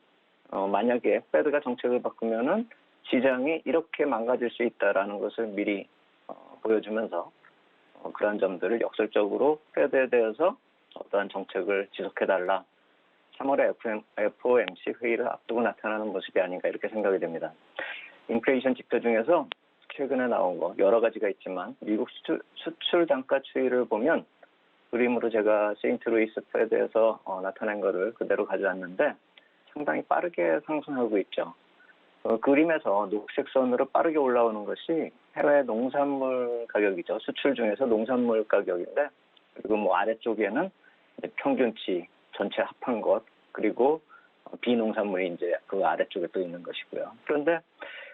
만약에 패드가 정책을 바꾸면은 시장이 이렇게 망가질 수 있다라는 것을 미리 보여주면서 그런 점들을 역설적으로 패드에 대해서 어떠한 정책을 지속해달라. 3월에 FOMC 회의를 앞두고 나타나는 모습이 아닌가 이렇게 생각이 됩니다. 인플레이션 지표 중에서 최근에 나온 거 여러 가지가 있지만 미국 수출 단가 추이를 보면 그림으로 제가 세인트루이스 패드에서 나타낸 거를 그대로 가져왔는데 상당히 빠르게 상승하고 있죠. 그림에서 녹색 선으로 빠르게 올라오는 것이 해외 농산물 가격이죠. 수출 중에서 농산물 가격인데 그리고 뭐 아래쪽에는 평균치 전체 합한 것 그리고 비농산물이 이제 그 아래쪽에 또 있는 것이고요. 그런데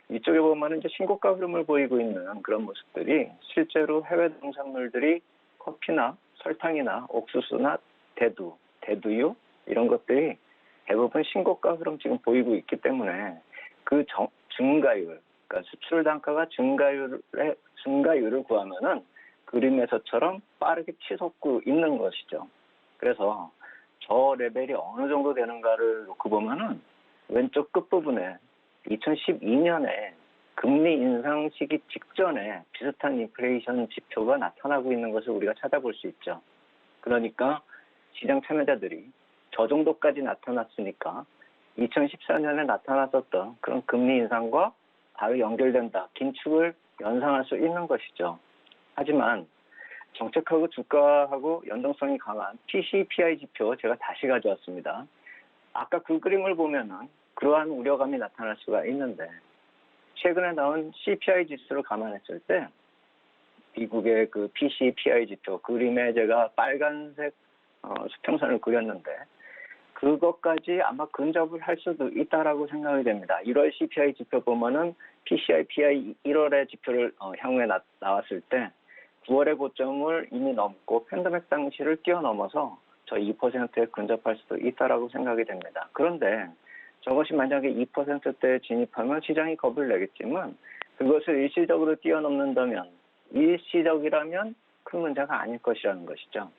이쪽에 보면 이제 신고가 흐름을 보이고 있는 그런 모습들이 실제로 해외 농산물들이 커피나 설탕이나 옥수수나 대두유 이런 것들이 대부분 신고가 흐름 지금 보이고 있기 때문에 그 증가율, 그러니까 수출 단가가 증가율을 구하면은 그림에서처럼 빠르게 치솟고 있는 것이죠. 그래서 저 레벨이 어느 정도 되는가를 놓고 보면은 왼쪽 끝부분에 2012년에 금리 인상 시기 직전에 비슷한 인플레이션 지표가 나타나고 있는 것을 우리가 찾아볼 수 있죠. 그러니까 시장 참여자들이 저 정도까지 나타났으니까 2014년에 나타났었던 그런 금리 인상과 바로 연결된다. 긴축을 연상할 수 있는 것이죠. 하지만 정책하고 주가하고 연동성이 강한 PCPI 지표 제가 다시 가져왔습니다. 아까 그 그림을 보면은 그러한 우려감이 나타날 수가 있는데 최근에 나온 CPI 지수를 감안했을 때 미국의 그 PCPI 지표 그림에 제가 빨간색 수평선을 그렸는데 그것까지 아마 근접을 할 수도 있다라고 생각이 됩니다. 1월 CPI 지표 보면은 PCI, PI 1월의 지표를 향후에 나왔을 때 9월의 고점을 이미 넘고 팬데믹 당시를 뛰어넘어서 저 2%에 근접할 수도 있다라고 생각이 됩니다. 그런데 저것이 만약에 2%대에 진입하면 시장이 겁을 내겠지만 그것을 일시적으로 뛰어넘는다면 일시적이라면 큰 문제가 아닐 것이라는 것이죠.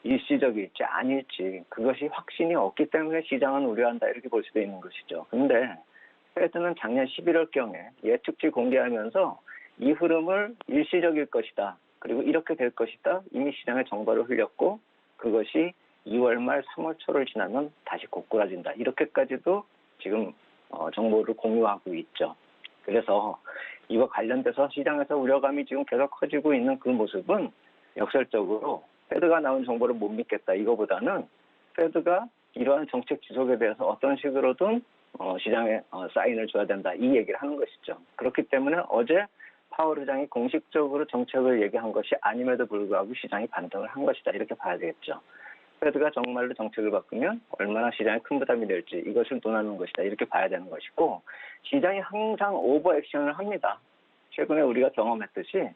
일시적일지 아닐지 그것이 확신이 없기 때문에 시장은 우려한다 이렇게 볼 수도 있는 것이죠. 그런데 패드는 작년 11월경에 예측치 공개하면서 이 흐름을 일시적일 것이다. 그리고 이렇게 될 것이다. 이미 시장에 정보를 흘렸고 그것이 2월 말 3월 초를 지나면 다시 고꾸라진다. 이렇게까지도 지금 정보를 공유하고 있죠. 그래서 이와 관련돼서 시장에서 우려감이 지금 계속 커지고 있는 그 모습은 역설적으로 패드가 나온 정보를 못 믿겠다. 이거보다는 패드가 이러한 정책 지속에 대해서 어떤 식으로든 시장에 사인을 줘야 된다. 이 얘기를 하는 것이죠. 그렇기 때문에 어제 파월 의장이 공식적으로 정책을 얘기한 것이 아님에도 불구하고 시장이 반등을 한 것이다. 이렇게 봐야 되겠죠. 페드가 정말로 정책을 바꾸면 얼마나 시장에 큰 부담이 될지 이것을 논하는 것이다. 이렇게 봐야 되는 것이고 시장이 항상 오버 액션을 합니다. 최근에 우리가 경험했듯이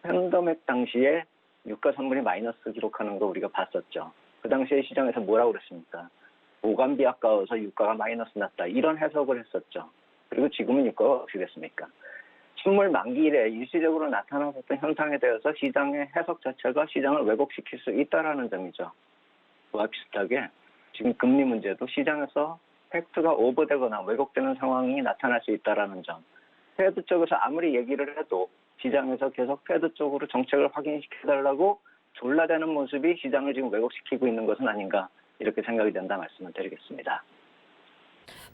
팬데믹 당시에 유가 선물이 마이너스 기록하는 거 우리가 봤었죠. 그 당시에 시장에서 뭐라고 그랬습니까? 보관비 아까워서 유가가 마이너스 났다. 이런 해석을 했었죠. 그리고 지금은 유가가 어떻게 됐습니까? 선물 만기일에 일시적으로 나타났었던 현상에 대해서 시장의 해석 자체가 시장을 왜곡시킬 수 있다는 점이죠. 그와 비슷하게 지금 금리 문제도 시장에서 팩트가 오버되거나 왜곡되는 상황이 나타날 수 있다는 점. 페드 쪽에서 아무리 얘기를 해도 시장에서 계속 페드 쪽으로 정책을 확인시켜달라고 졸라대는 모습이 시장을 지금 왜곡시키고 있는 것은 아닌가 이렇게 생각이 된다 말씀을 드리겠습니다.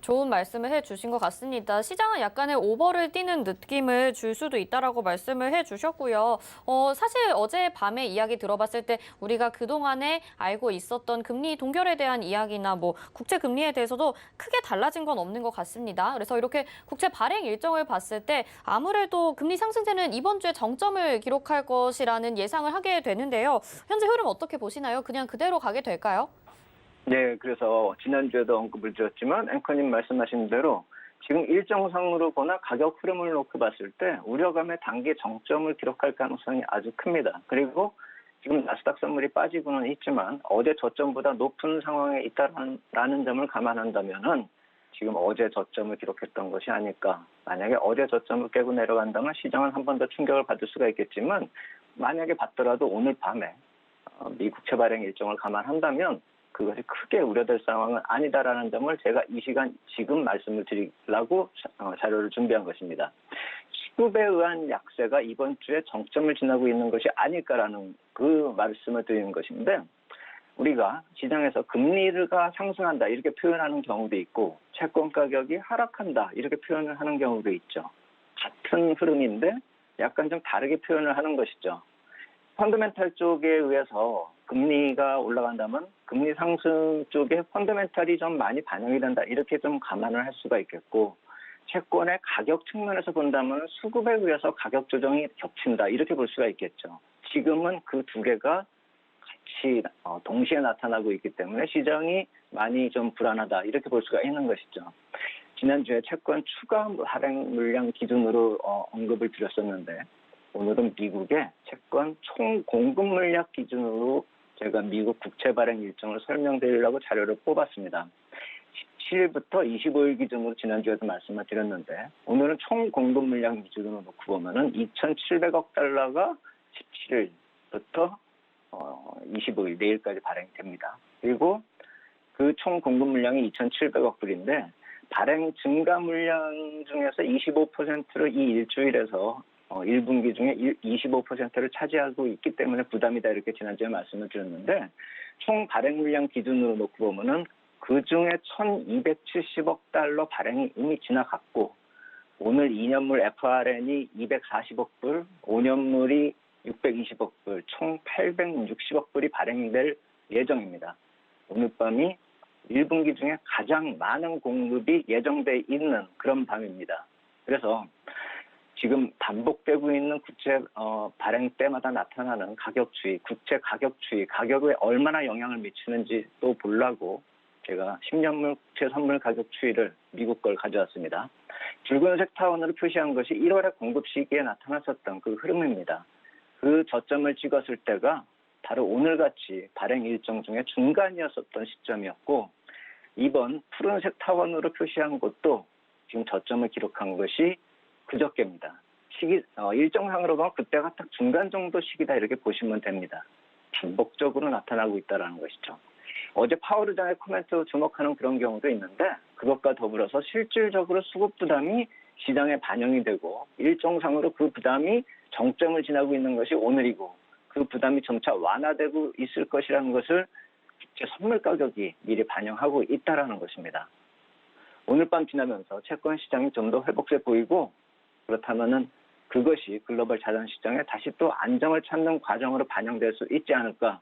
좋은 말씀을 해주신 것 같습니다. 시장은 약간의 오버를 띄는 느낌을 줄 수도 있다라고 말씀을 해주셨고요. 사실 어젯밤에 이야기 들어봤을 때 우리가 그동안에 알고 있었던 금리 동결에 대한 이야기나 뭐 국채 금리에 대해서도 크게 달라진 건 없는 것 같습니다. 그래서 이렇게 국채 발행 일정을 봤을 때 아무래도 금리 상승세는 이번 주에 정점을 기록할 것이라는 예상을 하게 되는데요. 현재 흐름 어떻게 보시나요? 그냥 그대로 가게 될까요? 네, 그래서 지난주에도 언급을 드렸지만 앵커님 말씀하신 대로 지금 일정상으로 보나 가격 흐름을 놓고 봤을 때 우려감의 단기 정점을 기록할 가능성이 아주 큽니다. 그리고 지금 나스닥 선물이 빠지고는 있지만 어제 저점보다 높은 상황에 있다라는 점을 감안한다면은 지금 어제 저점을 기록했던 것이 아닐까. 만약에 어제 저점을 깨고 내려간다면 시장은 한 번 더 충격을 받을 수가 있겠지만 만약에 받더라도 오늘 밤에 미 국채 발행 일정을 감안한다면 그것이 크게 우려될 상황은 아니다라는 점을 제가 이 시간 지금 말씀을 드리려고 자료를 준비한 것입니다. 수급에 의한 약세가 이번 주에 정점을 지나고 있는 것이 아닐까라는 그 말씀을 드리는 것인데 우리가 시장에서 금리가 상승한다 이렇게 표현하는 경우도 있고 채권 가격이 하락한다 이렇게 표현을 하는 경우도 있죠. 같은 흐름인데 약간 좀 다르게 표현을 하는 것이죠. 펀더멘탈 쪽에 의해서 금리가 올라간다면 금리 상승 쪽에 펀더멘탈이 좀 많이 반영이 된다. 이렇게 좀 감안을 할 수가 있겠고 채권의 가격 측면에서 본다면 수급에 의해서 가격 조정이 겹친다. 이렇게 볼 수가 있겠죠. 지금은 그 두 개가 같이 동시에 나타나고 있기 때문에 시장이 많이 좀 불안하다. 이렇게 볼 수가 있는 것이죠. 지난주에 채권 추가 발행 물량 기준으로 언급을 드렸었는데 오늘은 미국의 채권 총 공급 물량 기준으로 제가 미국 국채 발행 일정을 설명드리려고 자료를 뽑았습니다. 17일부터 25일 기준으로 지난주에도 말씀을 드렸는데 오늘은 총 공급 물량 기준으로 놓고 보면은 2,700억 달러가 17일부터 25일 내일까지 발행됩니다. 그리고 그 총 공급 물량이 2,700억 불인데 발행 증가 물량 중에서 25%를 이 일주일에서 1분기 중에 25%를 차지하고 있기 때문에 부담이다 이렇게 지난주에 말씀을 드렸는데 총 발행 물량 기준으로 놓고 보면은 그 중에 1,270억 달러 발행이 이미 지나갔고 오늘 2년물 FRN이 240억 불, 5년물이 620억 불, 총 860억 불이 발행될 예정입니다. 오늘 밤이 1분기 중에 가장 많은 공급이 예정돼 있는 그런 밤입니다. 그래서 지금 반복되고 있는 국채 발행 때마다 나타나는 가격 추이, 국채 가격 추이, 가격에 얼마나 영향을 미치는지 또 보려고 제가 10년물 국채 선물 가격 추이를 미국 걸 가져왔습니다. 붉은색 타원으로 표시한 것이 1월의 공급 시기에 나타났었던 그 흐름입니다. 그 저점을 찍었을 때가 바로 오늘같이 발행 일정 중에 중간이었었던 시점이었고 이번 푸른색 타원으로 표시한 것도 지금 저점을 기록한 것이 그저께입니다. 일정상으로 보면 그때가 딱 중간 정도 시기다 이렇게 보시면 됩니다. 반복적으로 나타나고 있다는 것이죠. 어제 파월 의장의 코멘트 주목하는 그런 경우도 있는데 그것과 더불어서 실질적으로 수급 부담이 시장에 반영이 되고 일정상으로 그 부담이 정점을 지나고 있는 것이 오늘이고 그 부담이 점차 완화되고 있을 것이라는 것을 국채 선물 가격이 미리 반영하고 있다는 것입니다. 오늘 밤 지나면서 채권 시장이 좀 더 회복세 보이고 그렇다면은 그것이 글로벌 자산 시장에 다시 또 안정을 찾는 과정으로 반영될 수 있지 않을까.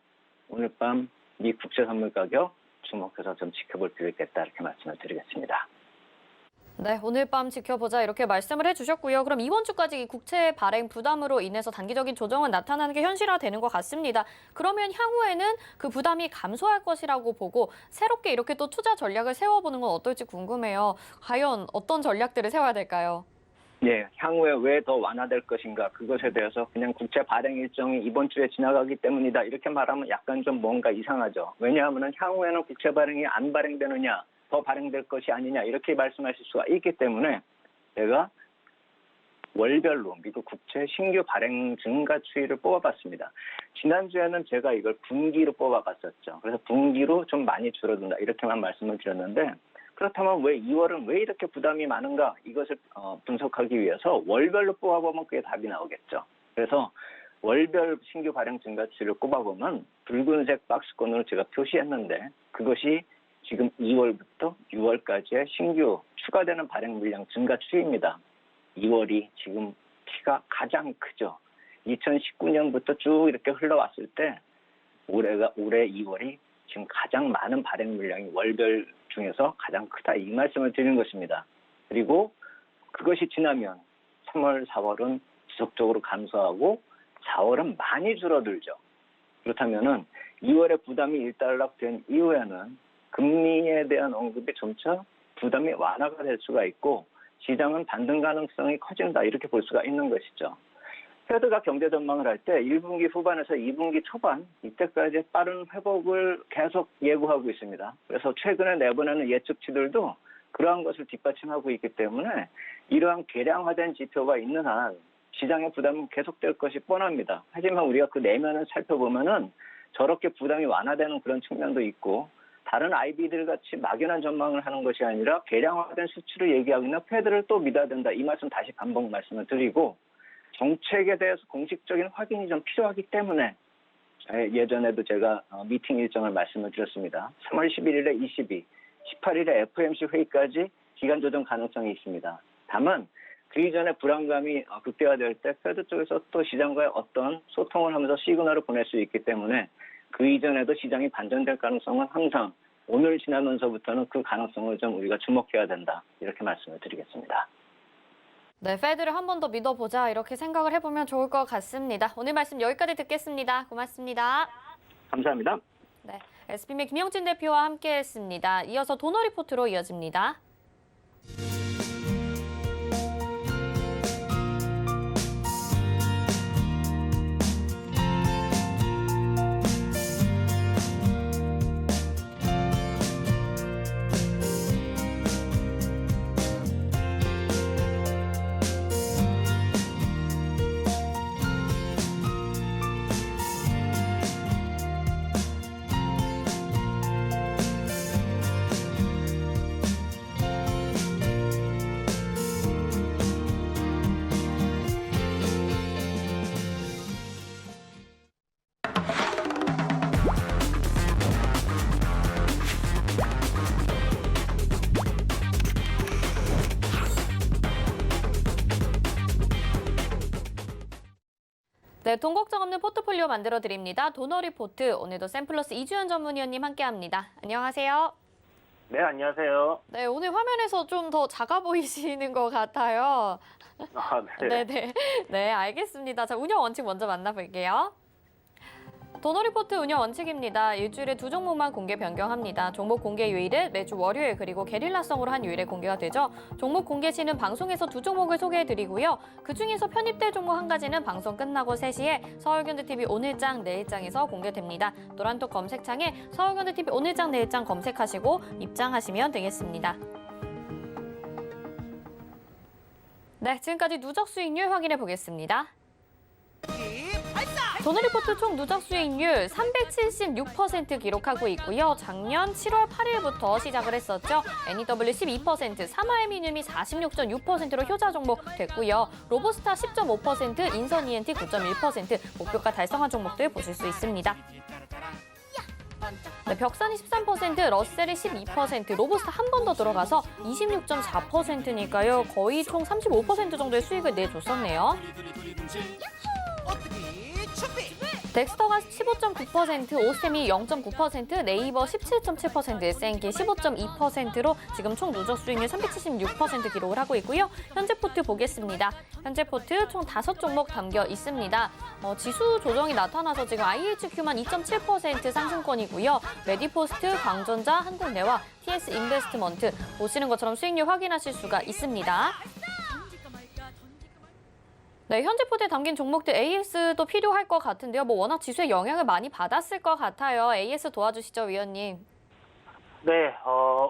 오늘 밤 미 국채 선물 가격 주목해서 좀 지켜볼 필요 있겠다 이렇게 말씀을 드리겠습니다. 네, 오늘 밤 지켜보자 이렇게 말씀을 해주셨고요. 그럼 이번 주까지 이 국채 발행 부담으로 인해서 단기적인 조정은 나타나는 게 현실화되는 것 같습니다. 그러면 향후에는 그 부담이 감소할 것이라고 보고 새롭게 이렇게 또 투자 전략을 세워보는 건 어떨지 궁금해요. 과연 어떤 전략들을 세워야 될까요? 예, 향후에 왜 더 완화될 것인가 그것에 대해서 그냥 국채 발행 일정이 이번 주에 지나가기 때문이다 이렇게 말하면 약간 좀 뭔가 이상하죠. 왜냐하면 향후에는 국채 발행이 안 발행되느냐 더 발행될 것이 아니냐 이렇게 말씀하실 수가 있기 때문에 제가 월별로 미국 국채 신규 발행 증가 추이를 뽑아봤습니다. 지난주에는 제가 이걸 분기로 뽑아봤었죠. 그래서 분기로 좀 많이 줄어든다 이렇게만 말씀을 드렸는데 그렇다면 왜 2월은 왜 이렇게 부담이 많은가 이것을 분석하기 위해서 월별로 뽑아보면 그게 답이 나오겠죠. 그래서 월별 신규 발행 증가 추이를 꼽아보면 붉은색 박스권으로 제가 표시했는데 그것이 지금 2월부터 6월까지의 신규 추가되는 발행 물량 증가 추이입니다. 2월이 지금 키가 가장 크죠. 2019년부터 쭉 이렇게 흘러왔을 때 올해 2월이 지금 가장 많은 발행 물량이 월별 중에서 가장 크다 이 말씀을 드리는 것입니다. 그리고 그것이 지나면 3월, 4월은 지속적으로 감소하고 4월은 많이 줄어들죠. 그렇다면은 2월에 부담이 일단락된 이후에는 금리에 대한 언급이 점차 부담이 완화가 될 수가 있고 시장은 반등 가능성이 커진다 이렇게 볼 수가 있는 것이죠. 패드가 경제 전망을 할 때 1분기 후반에서 2분기 초반 이때까지 빠른 회복을 계속 예고하고 있습니다. 그래서 최근에 내보내는 예측치들도 그러한 것을 뒷받침하고 있기 때문에 이러한 계량화된 지표가 있는 한 시장의 부담은 계속될 것이 뻔합니다. 하지만 우리가 그 내면을 살펴보면은 저렇게 부담이 완화되는 그런 측면도 있고 다른 IB들 같이 막연한 전망을 하는 것이 아니라 계량화된 수치를 얘기하고 있는 패드를 또 믿어야 된다. 이 말씀 다시 반복 말씀을 드리고 정책에 대해서 공식적인 확인이 좀 필요하기 때문에 예전에도 제가 미팅 일정을 말씀을 드렸습니다. 3월 11일에 ECB, 18일에 FOMC 회의까지 기간 조정 가능성이 있습니다. 다만 그 이전에 불안감이 극대화될 때 패드 쪽에서 또 시장과의 어떤 소통을 하면서 시그널을 보낼 수 있기 때문에 그 이전에도 시장이 반전될 가능성은 항상 오늘 지나면서부터는 그 가능성을 좀 우리가 주목해야 된다. 이렇게 말씀을 드리겠습니다. 네, 패드를 한 번 더 믿어보자 이렇게 생각을 해보면 좋을 것 같습니다. 오늘 말씀 여기까지 듣겠습니다. 고맙습니다. 감사합니다. 네, SBM의 김영진 대표와 함께했습니다. 이어서 도너 리포트로 이어집니다. 네, 돈 걱정 없는 포트폴리오 만들어 드립니다. 도너 리포트 오늘도 샘플러스 이주연 전문위원님 함께합니다. 안녕하세요. 네, 안녕하세요. 네, 오늘 화면에서 좀 더 작아 보이시는 것 같아요. 아, 네. 네, 알겠습니다. 자, 운영 원칙 먼저 만나볼게요. 도너 리포트 운영 원칙입니다. 일주일에 2종목만 공개 변경합니다. 종목 공개 요일은 매주 월요일 그리고 게릴라성으로 한 요일에 공개가 되죠. 종목 공개 시는 방송에서 2종목을 소개해드리고요. 그중에서 편입될 종목 한 가지는 방송 끝나고 3시에 서울경제TV 오늘장 내일장에서 공개됩니다. 노란톡 검색창에 서울경제TV 오늘장 내일장 검색하시고 입장하시면 되겠습니다. 네, 지금까지 누적 수익률 확인해 보겠습니다. 도너 리포트 총 누적 수익률 376% 기록하고 있고요. 작년 7월 8일부터 시작을 했었죠. NEW 12%, 사마알미늄이 46.6%로 효자 종목 됐고요. 로보스타 10.5%, 인선 ENT 9.1% 목표가 달성한 종목들 보실 수 있습니다. 네, 벽산이 13%, 러셀이 12%, 로보스타 한 번 더 들어가서 26.4%니까요. 거의 총 35% 정도의 수익을 내줬었네요. 덱스터가 15.9%, 오스템이 0.9%, 네이버 17.7%, senki 15.2%로 지금 총 누적 수익률 376% 기록을 하고 있고요. 현재 포트 보겠습니다. 현재 포트 총 5종목 담겨 있습니다. 지수 조정이 나타나서 지금 IHQ만 2.7% 상승권이고요. 메디포스트, 광전자, 한국내와 TS 인베스트먼트 보시는 것처럼 수익률 확인하실 수가 있습니다. 네, 현재 포트에 담긴 종목들 AS도 필요할 것 같은데요. 워낙 지수에 영향을 많이 받았을 것 같아요. AS 도와주시죠, 위원님. 네,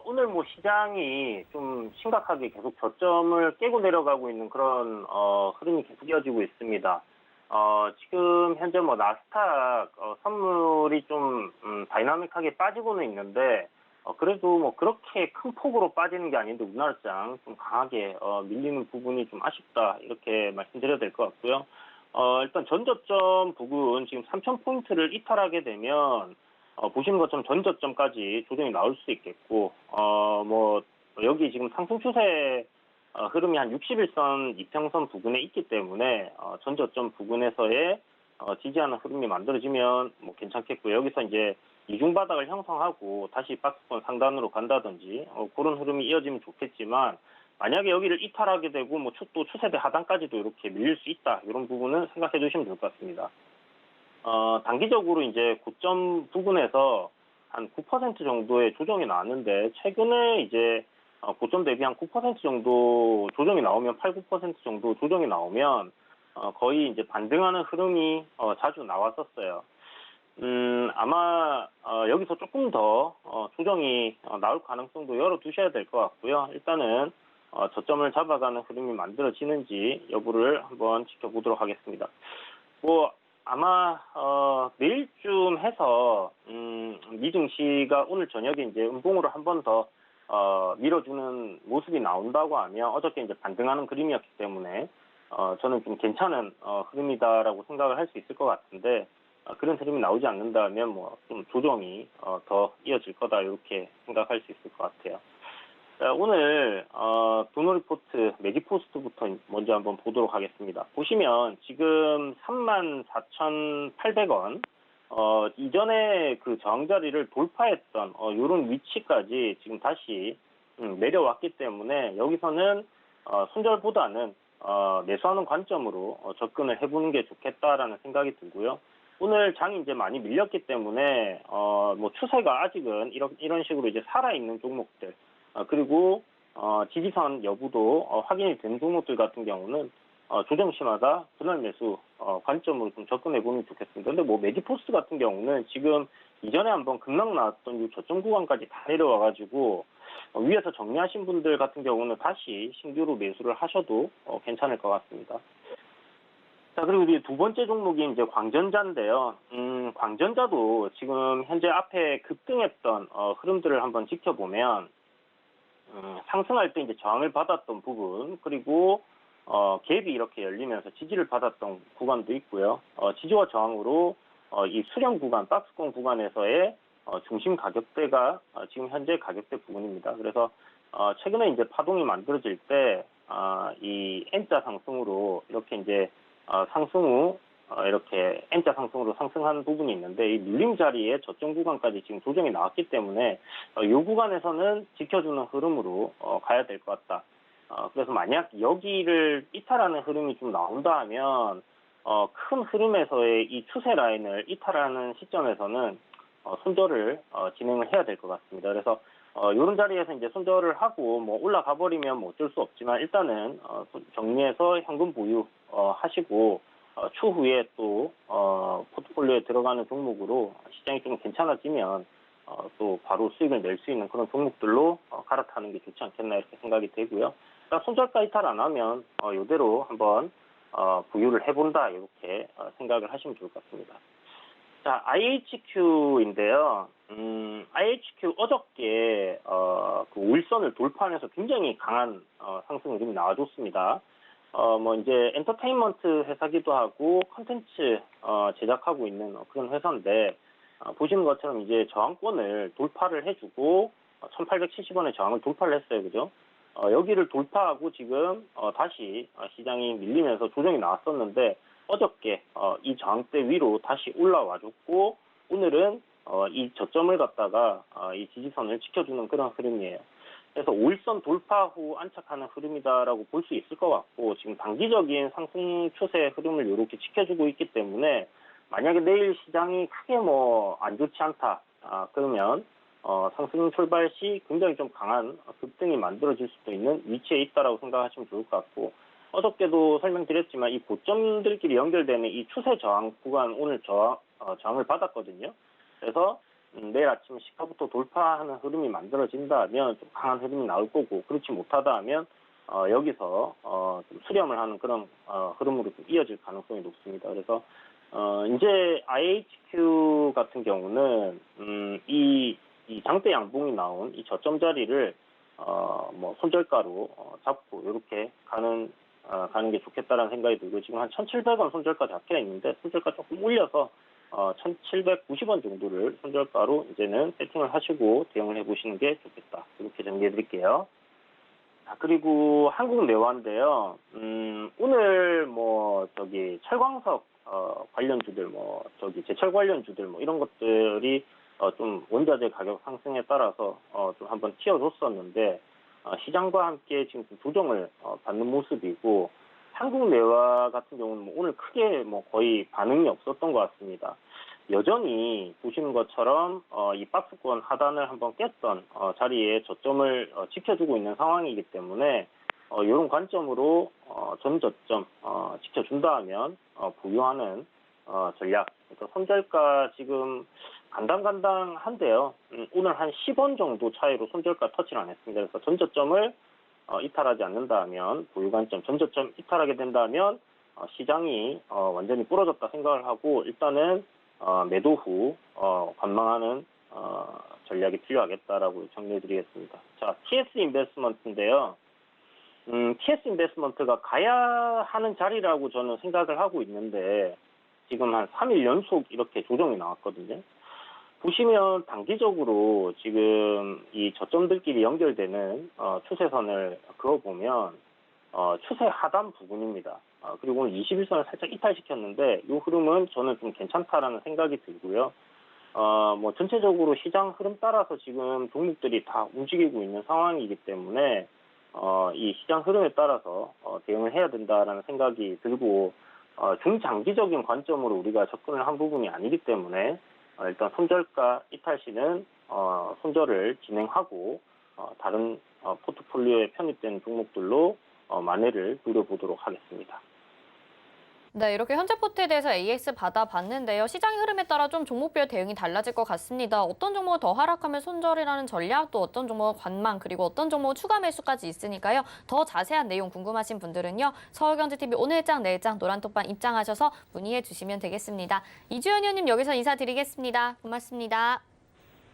오늘 시장이 좀 심각하게 계속 저점을 깨고 내려가고 있는 그런 흐름이 계속 이어지고 있습니다. 지금 현재 나스닥 선물이 좀 다이나믹하게 빠지고는 있는데 그래도 그렇게 큰 폭으로 빠지는 게 아닌데 우리나라장 좀 강하게 밀리는 부분이 좀 아쉽다 이렇게 말씀드려야 될 것 같고요. 일단 전저점 부근 지금 3,000포인트를 이탈하게 되면 보시는 것처럼 전저점까지 조정이 나올 수 있겠고 여기 지금 상승 추세 흐름이 한 60일선 이평선 부근에 있기 때문에 전저점 부근에서의 지지하는 흐름이 만들어지면 괜찮겠고요. 여기서 이제 이중 바닥을 형성하고 다시 박스권 상단으로 간다든지 그런 흐름이 이어지면 좋겠지만 만약에 여기를 이탈하게 되고 또 추세대 하단까지도 이렇게 밀릴 수 있다 이런 부분은 생각해 주시면 좋을 것 같습니다. 단기적으로 이제 고점 부근에서 한 9% 정도의 조정이 나왔는데 최근에 이제 고점 대비 한 9% 정도 조정이 나오면 8, 9% 정도 조정이 나오면 거의 이제 반등하는 흐름이 자주 나왔었어요. 아마 여기서 조금 더 조정이 나올 가능성도 열어두셔야 될 것 같고요. 일단은 저점을 잡아가는 흐름이 만들어지는지 여부를 한번 지켜보도록 하겠습니다. 아마 내일쯤 해서 미증시가 오늘 저녁에 이제 음봉으로 한 번 더 밀어주는 모습이 나온다고 하면 어저께 이제 반등하는 그림이었기 때문에 저는 좀 괜찮은 흐름이다라고 생각을 할 수 있을 것 같은데 그런 흐름이 나오지 않는다면 좀 조정이 더 이어질 거다 이렇게 생각할 수 있을 것 같아요. 자, 오늘 도노 리포트 메디포스트부터 먼저 한번 보도록 하겠습니다. 보시면 지금 34,800원 이전에 그 저항자리를 돌파했던 이런 위치까지 지금 다시 내려왔기 때문에 여기서는 손절보다는 매수하는 관점으로 접근을 해보는 게 좋겠다라는 생각이 들고요. 오늘 장이 이제 많이 밀렸기 때문에 추세가 아직은 이런 식으로 이제 살아있는 종목들 그리고 지지선 여부도 확인이 된 종목들 같은 경우는 조정 시마다 분할 매수 관점으로 좀 접근해 보면 좋겠습니다. 근데 메디포스트 같은 경우는 지금 이전에 한번 급락 나왔던 이 저점 구간까지 다 내려와가지고 위에서 정리하신 분들 같은 경우는 다시 신규로 매수를 하셔도 괜찮을 것 같습니다. 자, 그리고 이제 두 번째 종목이 이제 광전자인데요. 광전자도 지금 현재 앞에 급등했던 흐름들을 한번 지켜보면 상승할 때 이제 저항을 받았던 부분 그리고 갭이 이렇게 열리면서 지지를 받았던 구간도 있고요. 지지와 저항으로 이 수렴 구간, 박스권 구간에서의 중심 가격대가 지금 현재 가격대 부분입니다. 그래서 최근에 이제 파동이 만들어질 때 이 N자 상승으로 이렇게 이제 상승 후 이렇게 N자 상승으로 상승한 부분이 있는데 이 눌림 자리에 저점 구간까지 지금 조정이 나왔기 때문에 이 구간에서는 지켜주는 흐름으로 가야 될 것 같다. 그래서 만약 여기를 이탈하는 흐름이 좀 나온다 하면 큰 흐름에서의 이 추세 라인을 이탈하는 시점에서는 손절을 진행을 해야 될 것 같습니다. 그래서 이런 자리에서 이제 손절을 하고 올라가 버리면 어쩔 수 없지만 일단은 정리해서 현금 보유 하시고 추후에 또 포트폴리오에 들어가는 종목으로 시장이 좀 괜찮아지면 또 바로 수익을 낼 수 있는 그런 종목들로 갈아타는 게 좋지 않겠나 이렇게 생각이 되고요. 손절가 이탈 안 하면 이대로 한번 보유를 해본다 이렇게 생각을 하시면 좋을 것 같습니다. 자, IHQ인데요. IHQ 어저께 그 5일선을 돌파하면서 굉장히 강한 상승 흐름이 나와줬습니다. 이제 엔터테인먼트 회사기도 하고 컨텐츠 제작하고 있는 그런 회사인데 보시는 것처럼 이제 저항권을 돌파를 해주고 1,870원의 저항을 돌파를 했어요, 그죠? 여기를 돌파하고 지금 다시 시장이 밀리면서 조정이 나왔었는데 어저께 이 저항대 위로 다시 올라와 줬고 오늘은 이 저점을 갖다가 이 지지선을 지켜주는 그런 흐름이에요. 그래서 5일선 돌파 후 안착하는 흐름이다라고 볼 수 있을 것 같고 지금 단기적인 상승 추세 흐름을 이렇게 지켜주고 있기 때문에 만약에 내일 시장이 크게 안 좋지 않다 그러면 상승 출발 시 굉장히 좀 강한 급등이 만들어질 수도 있는 위치에 있다라고 생각하시면 좋을 것 같고 어저께도 설명드렸지만 이 고점들끼리 연결되는 이 추세 저항 구간 오늘 저항을 받았거든요. 그래서 내일 아침 시가부터 돌파하는 흐름이 만들어진다면 좀 강한 흐름이 나올 거고 그렇지 못하다 하면 여기서 좀 수렴을 하는 그런 흐름으로 좀 이어질 가능성이 높습니다. 그래서 이제 IHQ 같은 경우는 이 장대 양봉이 나온 이 저점 자리를 손절가로 잡고 이렇게 가는 게 좋겠다라는 생각이 들고 지금 한 1,700원 손절가 잡혀 있는데 손절가 조금 올려서 1,790원 정도를 손절가로 이제는 세팅을 하시고 대응을 해보시는 게 좋겠다. 이렇게 정리해드릴게요. 그리고 한국내화인데요. 오늘 철광석 관련주들, 제철 관련주들 이런 것들이 좀 원자재 가격 상승에 따라서 좀 한번 튀어줬었는데 시장과 함께 지금 좀 조정을 받는 모습이고 한국내화 같은 경우는 오늘 크게 거의 반응이 없었던 것 같습니다. 여전히 보시는 것처럼 이 박스권 하단을 한번 깼던 자리에 저점을 지켜주고 있는 상황이기 때문에 이런 관점으로 전 저점 지켜준다 하면 보유하는 전략. 그래서 손절가 지금 간당간당한데요. 오늘 한 10원 정도 차이로 손절가 터치를 안 했습니다. 그래서 전 저점을 이탈하지 않는다 하면 보유 관점, 전 저점 이탈하게 된다면 시장이 완전히 부러졌다 생각을 하고 일단은 매도 후 관망하는 전략이 필요하겠다라고 정리해드리겠습니다. 자, TS 인베스트먼트인데요. TS 인베스트먼트가 가야 하는 자리라고 저는 생각을 하고 있는데 지금 한 3일 연속 이렇게 조정이 나왔거든요. 보시면 단기적으로 지금 이 저점들끼리 연결되는 추세선을 그어보면 추세 하단 부분입니다. 그리고 오늘 21선을 살짝 이탈시켰는데 이 흐름은 저는 좀 괜찮다라는 생각이 들고요. 전체적으로 시장 흐름 따라서 지금 종목들이 다 움직이고 있는 상황이기 때문에 이 시장 흐름에 따라서 대응을 해야 된다라는 생각이 들고 중장기적인 관점으로 우리가 접근을 한 부분이 아니기 때문에 일단 손절가 이탈 시는 손절을 진행하고 다른 포트폴리오에 편입된 종목들로 만회를 누려보도록 하겠습니다. 네, 이렇게 현재 포트에 대해서 AS 받아봤는데요. 시장의 흐름에 따라 좀 종목별 대응이 달라질 것 같습니다. 어떤 종목은 더 하락하면 손절이라는 전략, 또 어떤 종목은 관망, 그리고 어떤 종목은 추가 매수까지 있으니까요. 더 자세한 내용 궁금하신 분들은요. 서울경제TV 오늘장, 내일장, 노란톡방 입장하셔서 문의해 주시면 되겠습니다. 이주연 의원님 여기서 인사드리겠습니다. 고맙습니다.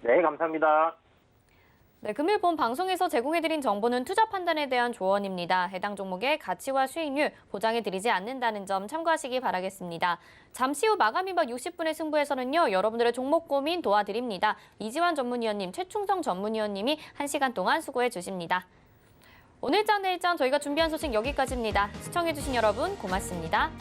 네, 감사합니다. 네, 금일 본 방송에서 제공해드린 정보는 투자 판단에 대한 조언입니다. 해당 종목의 가치와 수익률 보장해드리지 않는다는 점 참고하시기 바라겠습니다. 잠시 후 마감 임박 60분의 승부에서는요. 여러분들의 종목 고민 도와드립니다. 이지환 전문위원님, 최충성 전문위원님이 1시간 동안 수고해 주십니다. 오늘장 내일장 저희가 준비한 소식 여기까지입니다. 시청해주신 여러분 고맙습니다.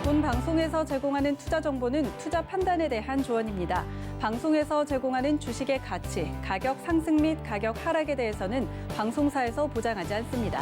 본 방송에서 제공하는 투자 정보는 투자 판단에 대한 조언입니다. 방송에서 제공하는 주식의 가치, 가격 상승 및 가격 하락에 대해서는 방송사에서 보장하지 않습니다.